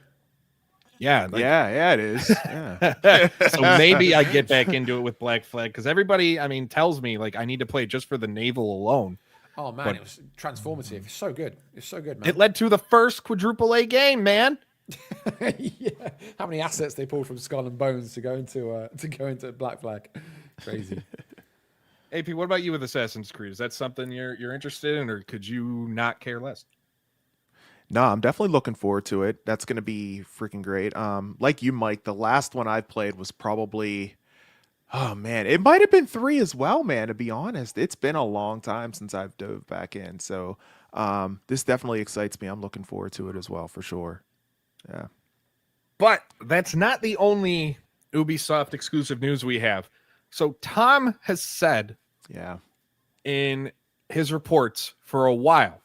Yeah, it is. Yeah. So maybe I get back into it with Black Flag because everybody, I mean, tells me like I need to play it just for the naval alone. Oh man, But it was transformative. It's so good. It's so good, man. it led to the first quadruple A game, man. Yeah. How many assets they pulled from Skull and Bones to go into Black Flag? Crazy. AP, what about you with Assassin's Creed? Is that something you're interested in, or could you not care less? No, I'm definitely looking forward to it. That's going to be freaking great. Like you, Mike, the last one I played was probably, oh man, it might have been 3 as well, man, to be honest. It's been a long time since I've dove back in. So this definitely excites me. I'm looking forward to it as well, for sure. Yeah. But that's not the only Ubisoft exclusive news we have. So Tom has said in his reports for a while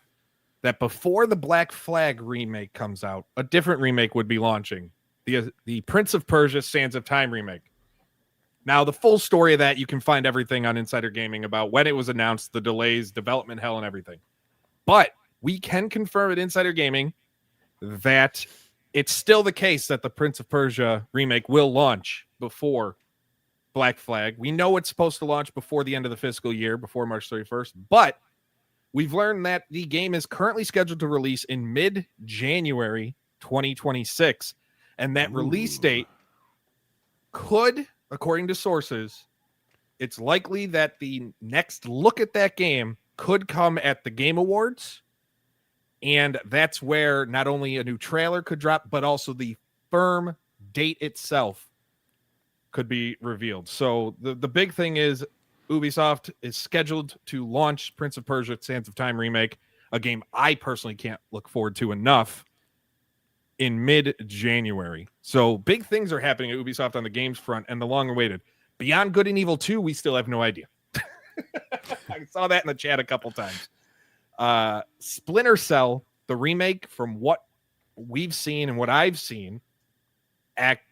that before the Black Flag remake comes out, a different remake would be launching. The Prince of Persia Sands of Time remake. Now, the full story of that, you can find everything on Insider Gaming about when it was announced, the delays, development hell, and everything. But we can confirm at Insider Gaming that it's still the case that the Prince of Persia remake will launch before Black Flag. We know it's supposed to launch before the end of the fiscal year, before March 31st, but we've learned that the game is currently scheduled to release in mid-January 2026, and that release date could, according to sources, it's likely that the next look at that game could come at the Game Awards, and that's where not only a new trailer could drop, but also the firm date itself could be revealed. So the big thing is Ubisoft is scheduled to launch Prince of Persia Sands of Time remake, a game I personally can't look forward to enough, in mid-January. So big things are happening at Ubisoft on the games front, and the long-awaited Beyond Good and Evil 2, we still have no idea. I saw that in the chat a couple times. Splinter Cell, the remake, from what we've seen and what I've seen,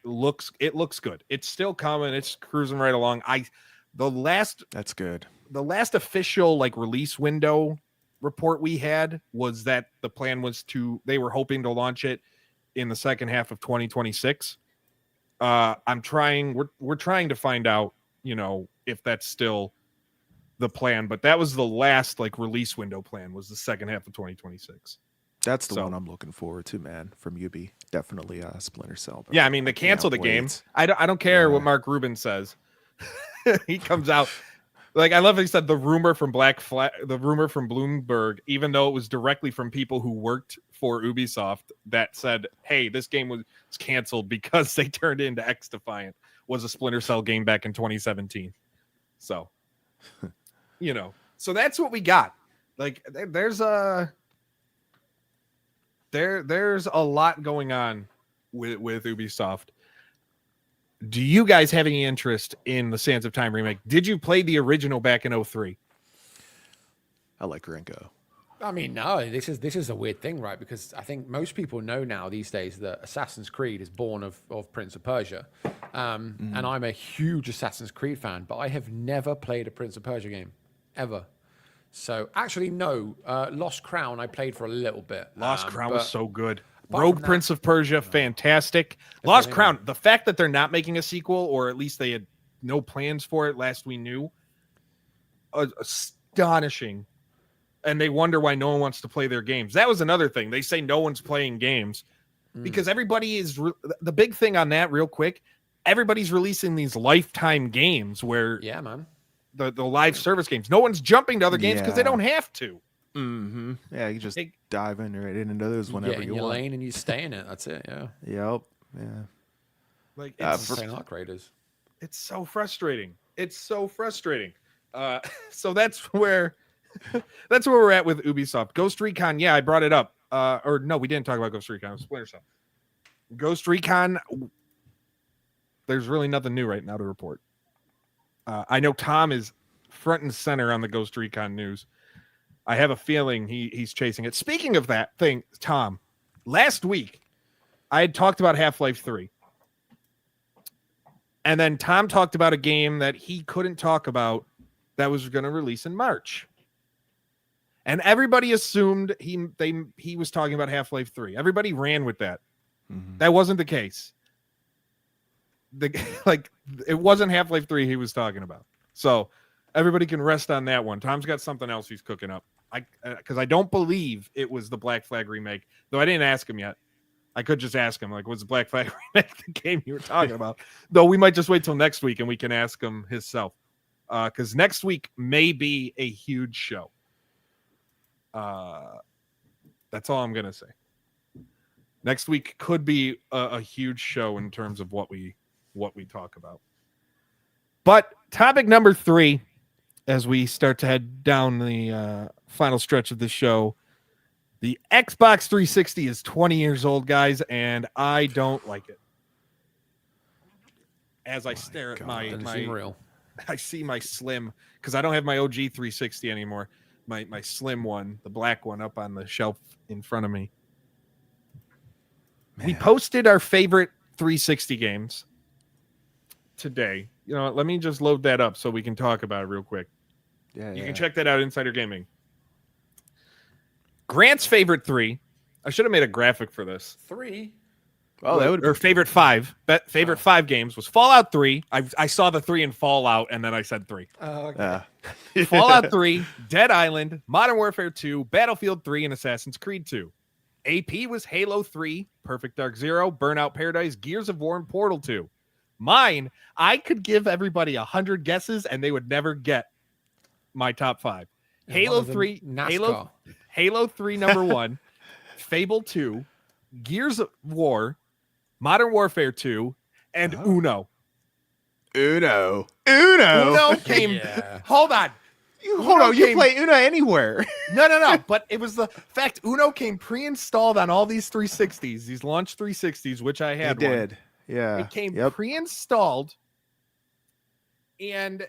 looks good. It's still coming. It's cruising right along. That's good. The last official release window report we had was that the plan was they were hoping to launch it in the second half of 2026. We're trying to find out, if that's still the plan, but that was the last release window plan, was the second half of 2026. That's the one I'm looking forward to, man, from Ubi. Definitely Splinter Cell. Bro. Yeah, I mean, they canceled the game. I don't care what Mark Rubin says. He comes out I love how he said the rumor from Bloomberg, even though it was directly from people who worked for Ubisoft that said, hey, this game was canceled because they turned it into X Defiant, was a Splinter Cell game back in 2017. So, so that's what we got. There's a lot going on with Ubisoft. Do you guys have any interest in the Sands of Time remake? Did you play the original back in 2003? I like Ringo. I mean, no, this is a weird thing, right? Because I think most people know now these days that Assassin's Creed is born of Prince of Persia. And I'm a huge Assassin's Creed fan, but I have never played a Prince of Persia game, ever. So actually, no. Lost Crown I played for a little bit. Lost Crown was so good. Rogue Prince of Persia, fantastic. Lost Crown, the fact that they're not making a sequel, or at least they had no plans for it last we knew, astonishing. And they wonder why no one wants to play their games. That was another thing. They say no one's playing games because everybody is the big thing on that real quick. Everybody's releasing these lifetime games where the live service games. No one's jumping to other games because they don't have to. Mm-hmm. Yeah, you just dive in right into those whenever you want. Lane and you stay in it. That's it. Yeah. Yep. Yeah. It's insane art graders. It's so frustrating. So that's where we're at with Ubisoft. Ghost Recon. Yeah, I brought it up. Or no, we didn't talk about Ghost Recon. It was Splinter Cell. Ghost Recon. There's really nothing new right now to report. I know Tom is front and center on the Ghost Recon news. I have a feeling he's chasing it. Speaking of that thing, Tom, last week I had talked about Half-Life 3. And then Tom talked about a game that he couldn't talk about that was going to release in March. And everybody assumed he was talking about Half-Life 3. Everybody ran with that. Mm-hmm. That wasn't the case. It wasn't Half-Life 3 he was talking about. So everybody can rest on that one. Tom's got something else he's cooking up. because I don't believe it was the Black Flag remake, though I didn't ask him yet. I could just ask him, like, was the Black Flag remake the game you were talking about? Though we might just wait till next week and we can ask him himself. Because next week may be a huge show. That's all I'm gonna say. Next week could be a huge show in terms of what we talk about. But topic number 3, as we start to head down the final stretch of the show, the Xbox 360 is 20 years old, guys, and I don't like it. As I stare at my real. I see my slim, because I don't have my OG 360 anymore. My slim one, the black one, up on the shelf in front of me. Man. We posted our favorite 360 games today. You know, let me just load that up so we can talk about it real quick. Yeah, you can check that out, Insider Gaming. Grant's favorite 3. I should have made a graphic for this. 3. Oh, that would or favorite 5. Favorite 5 games was Fallout 3. I saw the 3 in Fallout, and then I said 3. Oh, okay. Fallout 3, Dead Island, Modern Warfare 2, Battlefield 3, and Assassin's Creed 2. AP was Halo 3, Perfect Dark Zero, Burnout Paradise, Gears of War, and Portal 2. Mine, I could give everybody 100 guesses, and they would never get my top 5. Halo 3, Halo 3 number 1, Fable 2, Gears of War, Modern Warfare 2, and Uno. Uno came. Yeah. Hold on. You play Uno anywhere. No. But it was the fact Uno came pre-installed on all these 360s, these launch 360s, which I had. It did. Yeah. It came pre-installed, and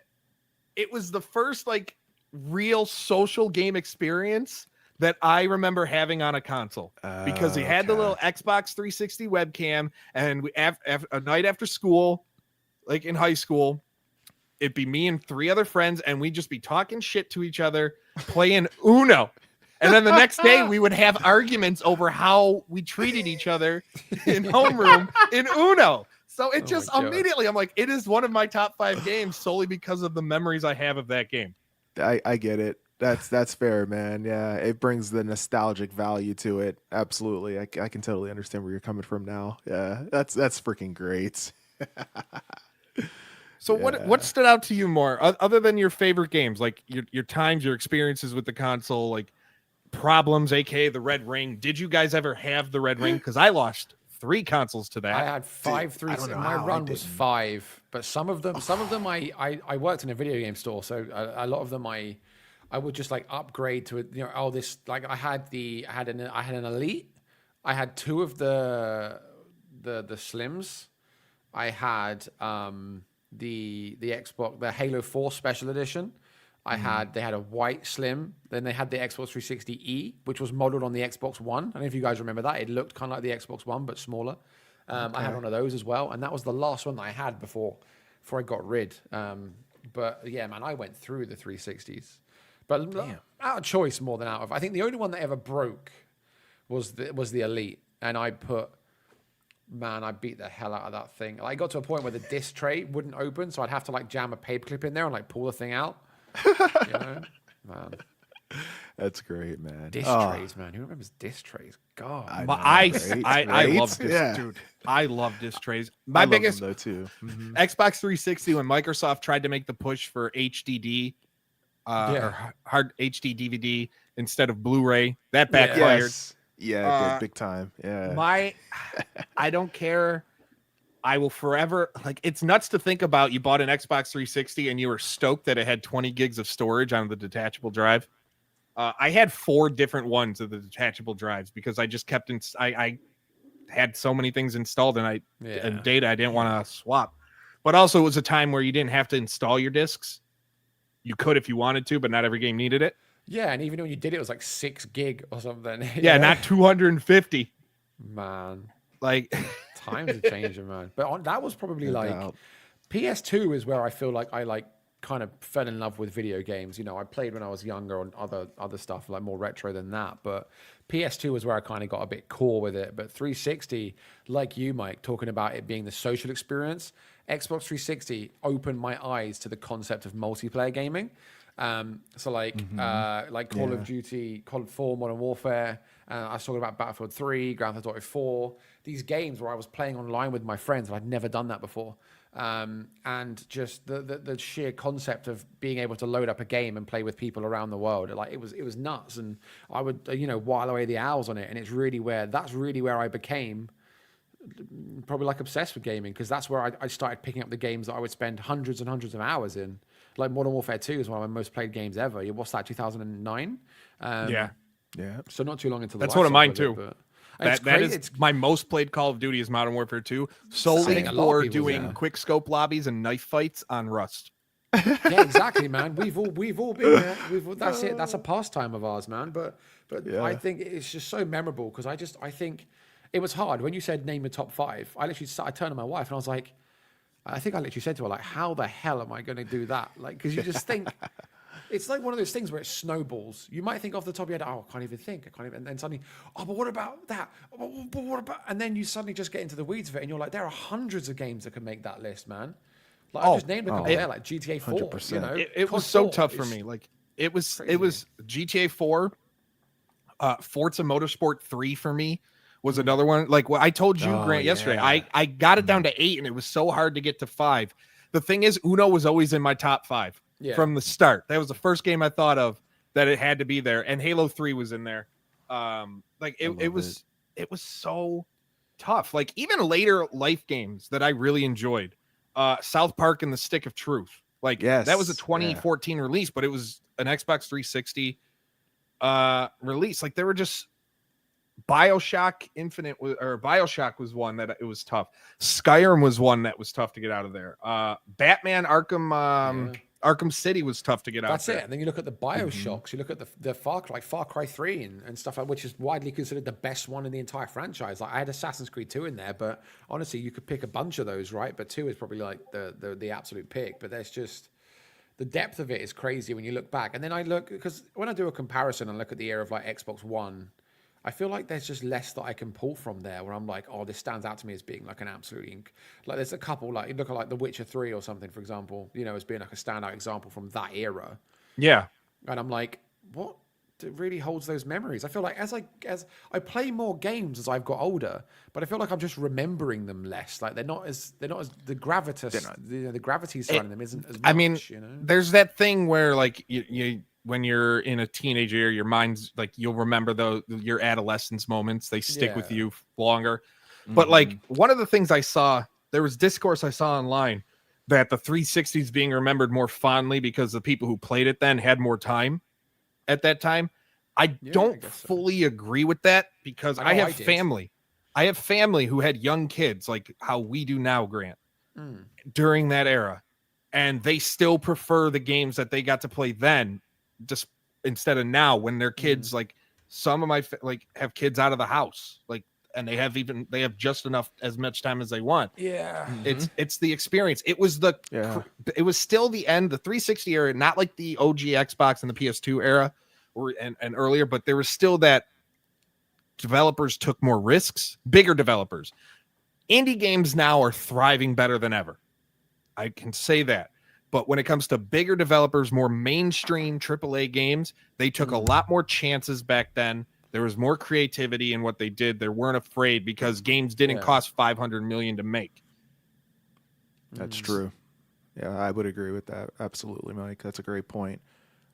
it was the first like real social game experience that I remember having on a console, because he had the little Xbox 360 webcam, and we a night after school, like in high school, it'd be me and 3 other friends, and we'd just be talking shit to each other, playing Uno. And then the next day we would have arguments over how we treated each other in homeroom in Uno. So it just immediately, I'm like, it is one of my top 5 games solely because of the memories I have of that game. I get it. That's fair, man. Yeah, it brings the nostalgic value to it. Absolutely. I can totally understand where you're coming from now. Yeah, that's freaking great. So what stood out to you more, other than your favorite games, like your times, your experiences with the console, like problems, aka the Red Ring? Did you guys ever have the Red Ring? Because I lost 3 consoles to that. I had 5 360. My run was 5, but some of them I worked in a video game store, so a lot of them I would just like upgrade to this, like I had an Elite, I had 2 of the Slims, I had the Xbox, the Halo 4 Special Edition. They had a white Slim. Then they had the Xbox 360e, which was modeled on the Xbox One. I don't know if you guys remember that. It looked kind of like the Xbox One, but smaller. I had one of those as well, and that was the last one that I had before I got rid. But yeah, man, I went through the 360s. But out of choice more than out of. I think the only one that ever broke was the Elite, and I beat the hell out of that thing. I got to a point where the disc tray wouldn't open, so I'd have to like jam a paperclip in there and like pull the thing out. You know, man. That's great, man. Disc trays, man. Who remembers disc trays? God, I love disc, dude. I love disc trays. My biggest though too. Xbox 360, when Microsoft tried to make the push for HDD. Or hard HD DVD instead of Blu-ray, that backfired. Yes. Yeah, it did, big time. Yeah. I don't care. I will forever, like, it's nuts to think about. You bought an Xbox 360 and you were stoked that it had 20 gigs of storage on the detachable drive. I had 4 different ones of the detachable drives because I just kept I had so many things installed and data I didn't want to swap. But also it was a time where you didn't have to install your discs. You could if you wanted to, but not every game needed it. Yeah, and even when you did it was like 6 gig or something. Yeah, not 250. Man. Like times are changing, man. But that was probably PS2 is where I feel like I kind of fell in love with video games. You know, I played when I was younger on other stuff, like more retro than that. But PS2 was where I kind of got a bit core with it. But 360, like you, Mike, talking about it being the social experience, Xbox 360 opened my eyes to the concept of multiplayer gaming. So like Call of Duty, Call of 4, Modern Warfare. I was talking about Battlefield 3, Grand Theft Auto 4. These games where I was playing online with my friends, and I'd never done that before. And just the sheer concept of being able to load up a game and play with people around the world, like it was nuts. And I would while away the hours on it. And that's really where I became probably like obsessed with gaming, because that's where I started picking up the games that I would spend hundreds and hundreds of hours in. Like Modern Warfare 2 is one of my most played games ever. What's that, 2009? Yeah. So not too long into the That's life one of mine cycle too. It, That is my most played Call of Duty is Modern Warfare 2, solely think a lot of for people, doing yeah. quick scope lobbies and knife fights on Rust. Yeah, exactly, man. We've all been there. That's it. That's a pastime of ours, man. But Yeah. I think it's just so memorable, because I think it was hard when you said name your top 5. I turned to my wife and I was like, I think I literally said to her, like, how the hell am I going to do that? Like, because you just think it's like one of those things where it snowballs. You might think off the top of your head, oh, I can't even think. And then suddenly, oh, but what about that? But what about? And then you suddenly just get into the weeds of it, and you're like, there are hundreds of games that can make that list, man. Like I just named a couple there, like GTA 4. 100%. You know, It was so tough for me. Like it was GTA 4, Forza Motorsport 3 for me was another one. Like what I told you, Grant, yesterday, I got it down to 8, and it was so hard to get to 5. The thing is, Uno was always in my top 5 from the start. That was the first game I thought of that it had to be there, and Halo 3 was in there. It was so tough. Like even later life games that I really enjoyed, South Park and the Stick of Truth. Like that was a 2014 release, but it was an Xbox 360 release. Like there were just BioShock Infinite or BioShock was one that it was tough. Skyrim was one that was tough to get out of there. Batman Arkham City was tough to get out. That's it. And then you look at the BioShocks, you look at the Far Cry 3 and stuff like, which is widely considered the best one in the entire franchise. Like I had Assassin's Creed 2 in there, but honestly, you could pick a bunch of those, right? But 2 is probably like the absolute pick. But there's just the depth of it is crazy when you look back. And then I look, because when I do a comparison and look at the era of like Xbox One, I feel like there's just less that I can pull from there where I'm like, oh, this stands out to me as being like an absolutely, like there's a couple, like you look at like The Witcher 3 or something, for example, as being like a standout example from that era. Yeah. And I'm like, what really holds those memories? I feel like as I play more games as I've got older, but I feel like I'm just remembering them less. Like they're not as the gravitas, the gravity surrounding them isn't as much. I mean, there's that thing where like you when you're in a teenage year, your mind's like, you'll remember your adolescence moments. They stick with you longer. But like one of the things there was discourse I saw online that the 360 is being remembered more fondly because the people who played it then had more time at that time. I don't fully agree with that, because I have family. I have family who had young kids like how we do now, Grant, during that era. And they still prefer the games that they got to play then, just instead of now when their kids, like some of my have kids out of the house, like, and they have just enough, as much time as they want. Yeah. It's the experience. It was it was still the 360 era, not like the OG Xbox and the PS2 era and earlier, but there was still that developers took more risks, bigger developers. Indie games now are thriving better than ever. I can say that. But when it comes to bigger developers, more mainstream AAA games, they took a lot more chances back then. There was more creativity in what they did. They weren't afraid, because games didn't cost $500 million to make. That's true. Yeah, I would agree with that. Absolutely, Mike. That's a great point.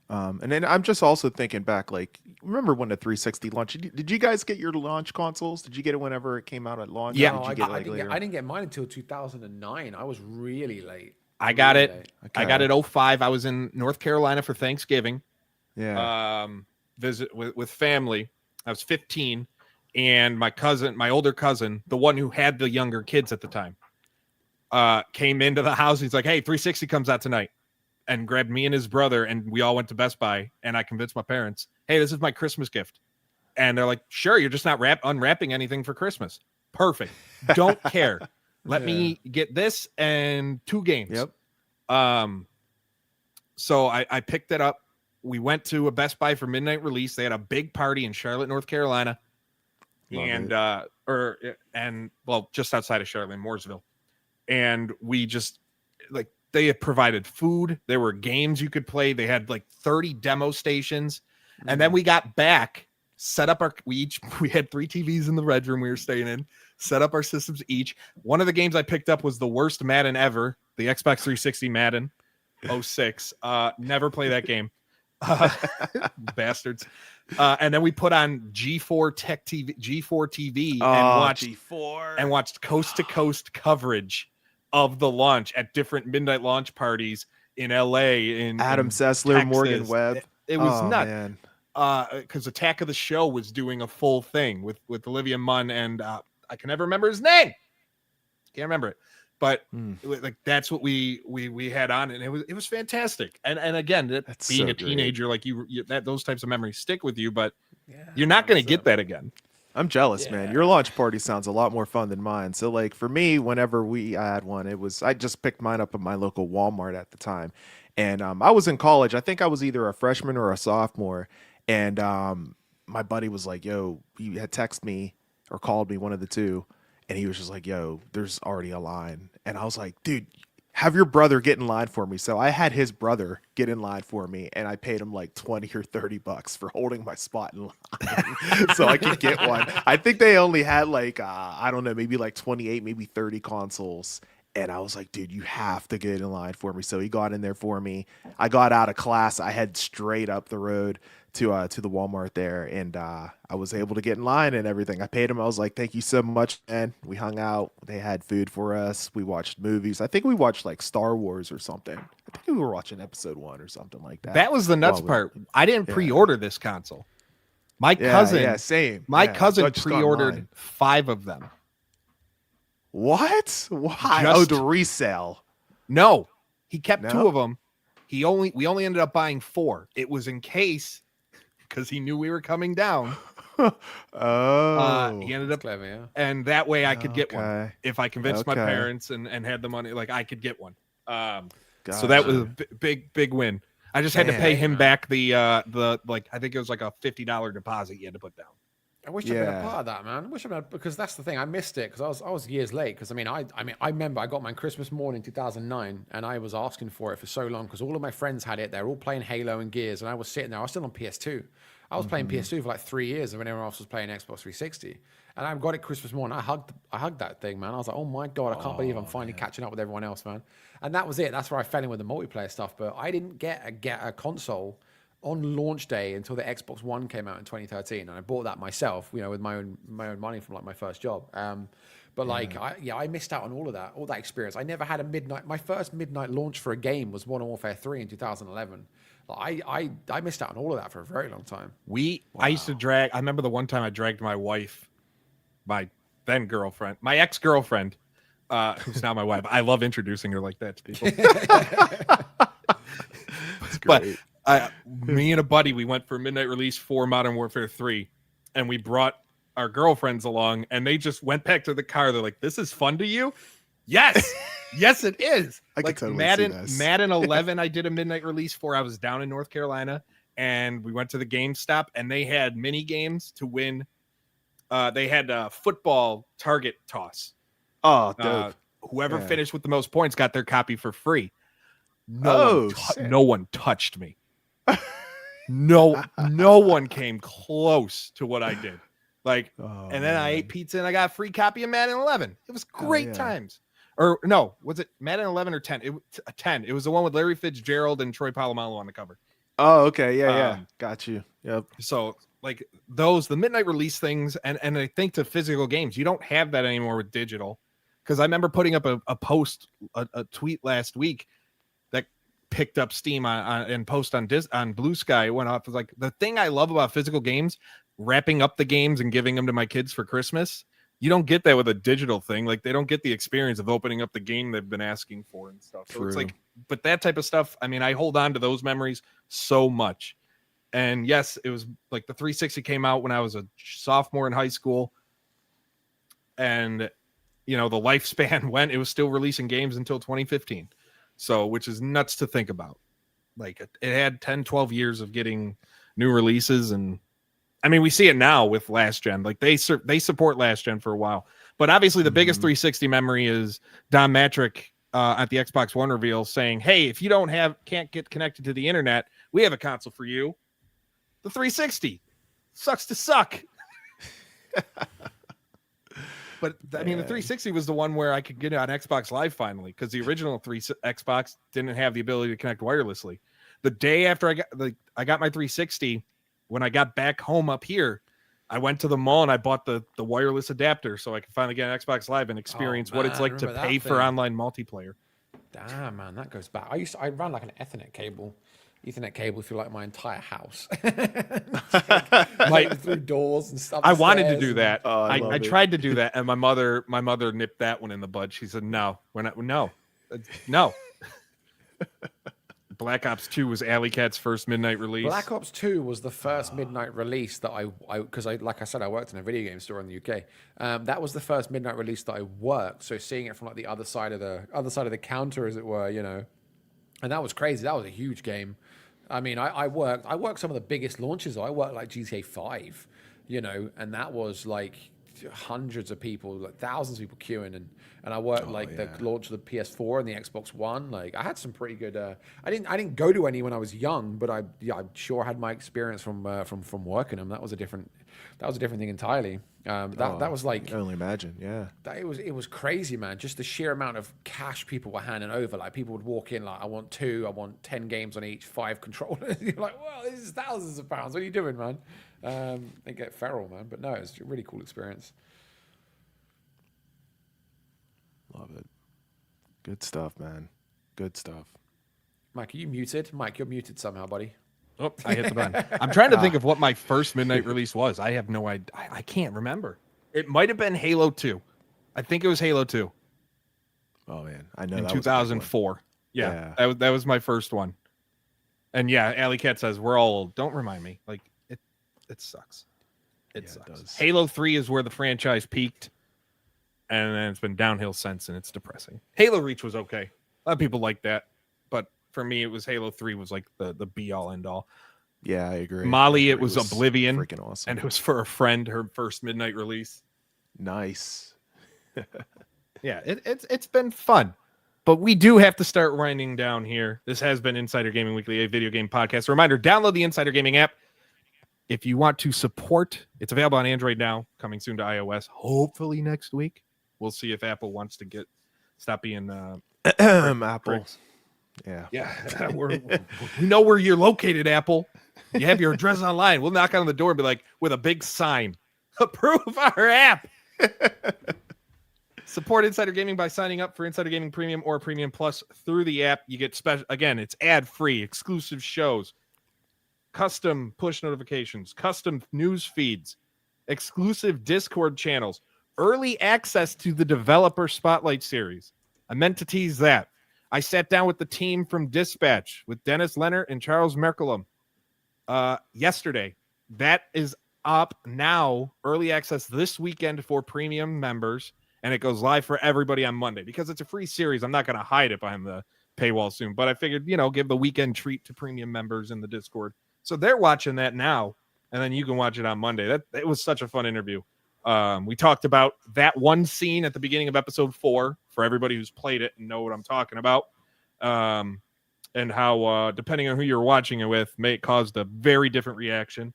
And then I'm just also thinking back, like, remember when the 360 launched? Did you guys get your launch consoles? Did you get it whenever it came out at launch? Yeah, no, I didn't get mine until 2009. I was really late. I got it. Okay. I got it 05. I was in North Carolina for Thanksgiving. Yeah. Visit with family. I was 15, and my older cousin, the one who had the younger kids at the time, came into the house. He's like, "Hey, 360 comes out tonight," and grabbed me and his brother, and we all went to Best Buy. And I convinced my parents, "Hey, this is my Christmas gift." And they're like, "Sure, you're just not unwrapping anything for Christmas. Perfect. Don't care. Let me get this and 2 games." Yep. So I picked it up. We went to a Best Buy for midnight release. They had a big party in Charlotte, North Carolina. Just outside of Charlotte, in Mooresville. And we just, like, They had provided food. There were games you could play. They had like 30 demo stations. And then we got back, set up we had 3 TVs in the bedroom we were staying in, set up our systems each. One of the games I picked up was the worst Madden ever, the Xbox 360 Madden 06. Never play that game. Bastards. And then we put on G4 TV and watched coast to coast coverage of the launch at different midnight launch parties in LA, in Adam Sessler, Texas. Morgan Webb. It was nuts. Man. Because Attack of the Show was doing a full thing with Olivia Munn and I can never remember his name. Can't remember it. But like that's what we had on, and it was fantastic. And again, that's being so a teenager, great. like that those types of memories stick with you, but you're not going to get that again. I'm jealous, man. Your launch party sounds a lot more fun than mine. So, like for me, whenever we had one, I just picked mine up at my local Walmart at the time, and I was in college. I think I was either a freshman or a sophomore, and my buddy was like, "Yo," he had texted me or called me, one of the two, and he was just like, "Yo, there's already a line," and I was like, "Dude, have your brother get in line for me." So I had his brother get in line for me, and I paid him like $20 or $30 for holding my spot in line so I could get one. I think they only had like, I don't know, maybe like 28, maybe 30 consoles. And I was like, dude, you have to get in line for me. So he got in there for me. I got out of class. I head straight up the road to the Walmart there, and I was able to get in line and everything. I paid him. I was like, thank you so much, man. We hung out. They had food for us. We watched movies. I think we watched like Star Wars or something. I think we were watching episode 1 or something like that. That was the nuts part. I didn't pre-order this console. My cousin, same. My cousin pre-ordered 5 of them. What? Why? The resale. No, he kept 2 of them. We only ended up buying 4. It was in case, because he knew we were coming down. He ended up clever, yeah. And that way I could get one if I convinced my parents and had the money. Like I could get one. So that was a big win. I just had to pay him back the like I think it was like a $50 deposit you had to put down. I wish I'd been a part of that, man. I wish I'd been, because that's the thing. I missed it because I was years late. Because I remember I got mine Christmas morning 2009, and I was asking for it for so long because all of my friends had it. They're all playing Halo and Gears, and I was sitting there. I was still on PS2. I was playing PS2 for like 3 years, and when everyone else was playing Xbox 360. And I got it Christmas morning. I hugged that thing, man. I was like, oh my god, I can't believe I'm finally catching up with everyone else, man. And that was it. That's where I fell in with the multiplayer stuff. But I didn't get a console on launch day until the Xbox One came out in 2013, and I bought that myself, with my own money from like my first job. But like, I missed out on all that experience. I never had a midnight. My first midnight launch for a game was Modern Warfare 3 in 2011. Like, I missed out on all of that for a very long time. I used to drag. I remember the one time I dragged my wife, my then girlfriend, my ex-girlfriend, who's now my wife. I love introducing her like that to people. That's great. But me and a buddy, we went for midnight release for Modern Warfare 3, and we brought our girlfriends along, and they just went back to the car. They're like, "This is fun to you?" Yes, yes, it is. I like totally Madden 11, I did a midnight release for. I was down in North Carolina, and we went to the GameStop, and they had mini games to win. They had a football target toss. Oh, dope. Whoever finished with the most points got their copy for free. No one touched me. No one came close to what I did. Like, and then I ate pizza and I got a free copy of Madden 11. It was great times. Or no, was it Madden 11 or 10? It was 10. It was the one with Larry Fitzgerald and Troy Polamalu on the cover. Oh, okay. Yeah. Got you. Yep. So like the midnight release things, and I think to physical games, you don't have that anymore with digital. Because I remember putting up a post, a tweet last week that picked up steam and post on Blue Sky. It went off. It was like, the thing I love about physical games, wrapping up the games and giving them to my kids for Christmas, you don't get that with a digital thing. Like, they don't get the experience of opening up the game they've been asking for and stuff. So it's like, but that type of stuff, I mean, I hold on to those memories so much. And yes, it was like the 360 came out when I was a sophomore in high school. And, the lifespan it was still releasing games until 2015. So, which is nuts to think about. Like, it had 10, 12 years of getting new releases. And I mean, we see it now with last gen. Like, they support last gen for a while. But obviously the biggest 360 memory is Don Matrick at the Xbox One reveal saying, "Hey, if you can't get connected to the internet, we have a console for you, the 360. Sucks to suck." But I mean, the 360 was the one where I could get it on Xbox Live finally, because the original Xbox didn't have the ability to connect wirelessly. The day after I got my 360, when I got back home up here, I went to the mall and I bought the wireless adapter so I could finally get an Xbox Live and experience what it's like to pay for online multiplayer. Damn, man, that goes back. I ran like an Ethernet cable through like my entire house, like through doors and stuff. I wanted to do that. I tried to do that, and my mother nipped that one in the bud. She said, "No, we're not. No." Black Ops 2 was Alley Cat's first midnight release. Black Ops 2 was the first midnight release that because like I said, I worked in a video game store in the UK. That was the first midnight release that I worked. So seeing it from like the other side of the counter, as it were, and that was crazy. That was a huge game. I mean, I worked some of the biggest launches. I worked like GTA 5, and that was like hundreds of people, like thousands of people queuing, and I worked the launch of the PS4 and the Xbox One. Like I had some pretty good. I didn't go to any when I was young, but I sure had my experience from working them. That was a different thing entirely. That was like, I can only imagine. Yeah, it was crazy, man. Just the sheer amount of cash people were handing over. Like people would walk in like, I want 10 games on each, 5 controllers. You're like, well, this is thousands of pounds. What are you doing, man? They get feral, man. But no, it's a really cool experience. Love it. Good stuff, man. Good stuff. Mike, are you muted? Mike, you're muted somehow, buddy. Oh, I hit the button. I'm trying to think of what my first midnight release was. I have no idea. I can't remember. It might have been Halo 2. I think it was Halo 2. Oh man, I know in that 2004. Yeah, that was my first one. And yeah, Alley Cat says we're all old. Don't remind me. Like it sucks. It sucks. It does. Halo 3 is where the franchise peaked, and then it's been downhill since, and it's depressing. Halo Reach was okay. A lot of people like that, but for me, it was Halo 3 was like the be all end all. Yeah, I agree. Molly, it was Oblivion, freaking awesome, and it was for a friend, her first midnight release. Nice. Yeah, it's been fun, but we do have to start winding down here. This has been Insider Gaming Weekly, a video game podcast. A reminder: download the Insider Gaming app if you want to support. It's available on Android now, coming soon to iOS. Hopefully next week. We'll see if Apple wants to stop being Apple. pricks. Yeah. We know where you're located, Apple. You have your address online. We'll knock on the door and be like, with a big sign, approve our app. Support Insider Gaming by signing up for Insider Gaming Premium or Premium Plus through the app. You get special, again, it's ad-free, exclusive shows, custom push notifications, custom news feeds, exclusive Discord channels, early access to the Developer Spotlight series. I meant to tease that. I sat down with the team from Dispatch, with Dennis Leonard and Charles Merkelum yesterday. That is up now, early access this weekend for premium members, and it goes live for everybody on Monday. Because it's a free series, I'm not going to hide it behind the paywall soon, but I figured, give the weekend treat to premium members in the Discord. So they're watching that now, and then you can watch it on Monday. It was such a fun interview. We talked about that one scene at the beginning of episode 4 for everybody who's played it and know what I'm talking about. And how, depending on who you're watching it with, may cause a very different reaction.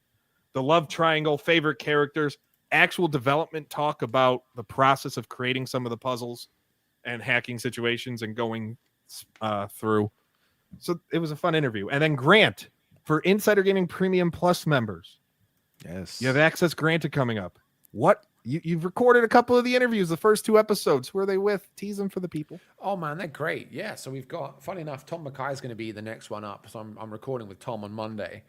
The love triangle, favorite characters, actual development talk about the process of creating some of the puzzles and hacking situations and going through. So it was a fun interview. And then Grant for Insider Gaming Premium Plus members. Yes. You have access granted coming up. What? You've recorded a couple of the interviews, the first 2 episodes. Who are they with? Tease them for the people. Oh, man, they're great. Yeah, so we've got, funny enough, Tom Mackay is going to be the next one up. So I'm recording with Tom on Monday,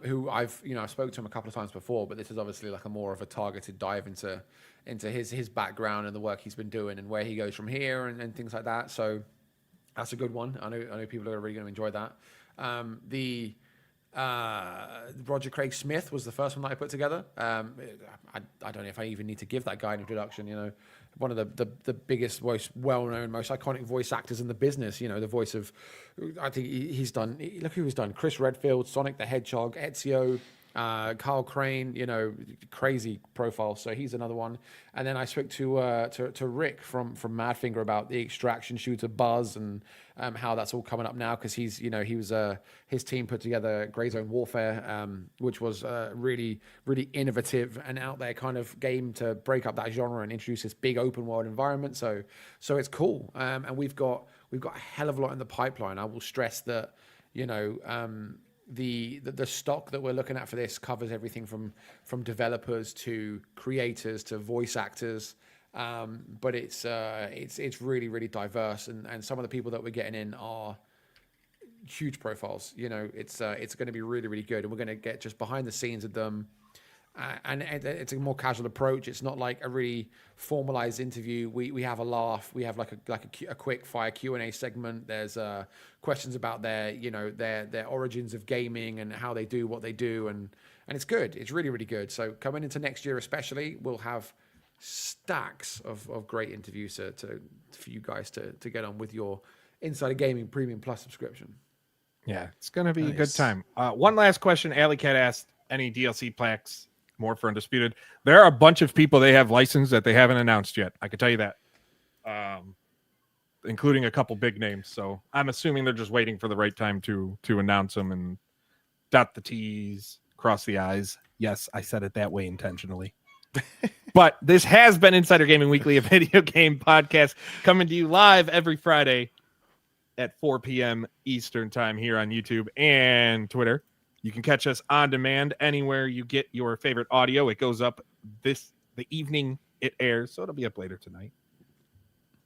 who I've spoke to him a couple of times before, but this is obviously like a more of a targeted dive into his background and the work he's been doing and where he goes from here and things like that. So that's a good one. I know people are really going to enjoy that. Roger Craig Smith was the first one that I put together. I don't know if I even need to give that guy an introduction. One of the biggest, most well-known, most iconic voice actors in the business. The voice of, I think he's done. Look who he's done: Chris Redfield, Sonic the Hedgehog, Ezio, Carl Crane, crazy profile. So he's another one. And then I spoke to Rick from Madfinger about the extraction shooter Buzz and how that's all coming up now, because his team put together Grey Zone Warfare, which was a really, really innovative and out there kind of game to break up that genre and introduce this big open world environment. So it's cool. And we've got a hell of a lot in the pipeline. I will stress that, the stock that we're looking at for this covers everything from developers to creators to voice actors, but it's really, really diverse, and some of the people that we're getting in are huge profiles. It's going to be really, really good, and we're going to get just behind the scenes of them. And it's a more casual approach. It's not like a really formalized interview. We have a laugh. We have like a quick fire Q&A segment. There's questions about their origins of gaming and how they do what they do, and it's good. It's really, really good. So coming into next year especially, we'll have stacks of great interviews for you guys to get on with your Insider Gaming Premium Plus subscription. Yeah, it's going to be a good time. One last question. Alley Cat asked, any DLC packs more for Undisputed? There are a bunch of people they have licensed that they haven't announced yet. I can tell you that, including a couple big names. So I'm assuming they're just waiting for the right time to announce them and dot the T's, cross the I's. Yes, I said it that way intentionally. But this has been Insider Gaming Weekly, a video game podcast coming to you live every Friday at 4 p.m. Eastern time here on YouTube and Twitter. You can catch us on demand anywhere you get your favorite audio. It goes up the evening it airs, so it'll be up later tonight.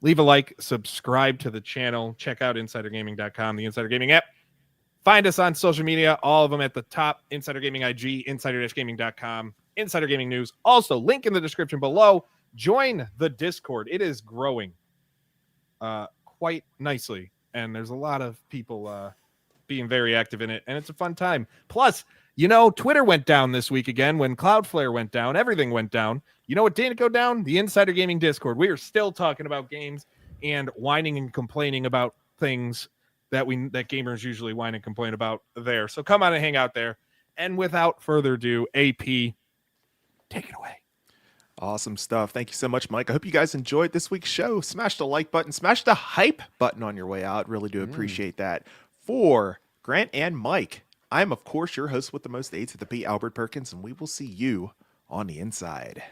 Leave a like, subscribe to the channel, check out insidergaming.com, the Insider Gaming app. Find us on social media, all of them at the top, Insider Gaming IG, insider-gaming.com, Insider Gaming News. Also, link in the description below. Join the Discord. It is growing quite nicely, and there's a lot of people being very active in it, and it's a fun time. Plus, Twitter went down this week again. When Cloudflare went down, everything went down. You know what didn't go down? The Insider Gaming Discord. We are still talking about games and whining and complaining about things that gamers usually whine and complain about there. So come on and hang out there. And without further ado, AP, take it away. Awesome stuff. Thank you so much, Mike. I hope you guys enjoyed this week's show. Smash the like button. Smash the hype button on your way out. Really do appreciate that. For Grant and Mike, I'm, of course, your host with the most A's at the P, Albert Perkins, and we will see you on the inside.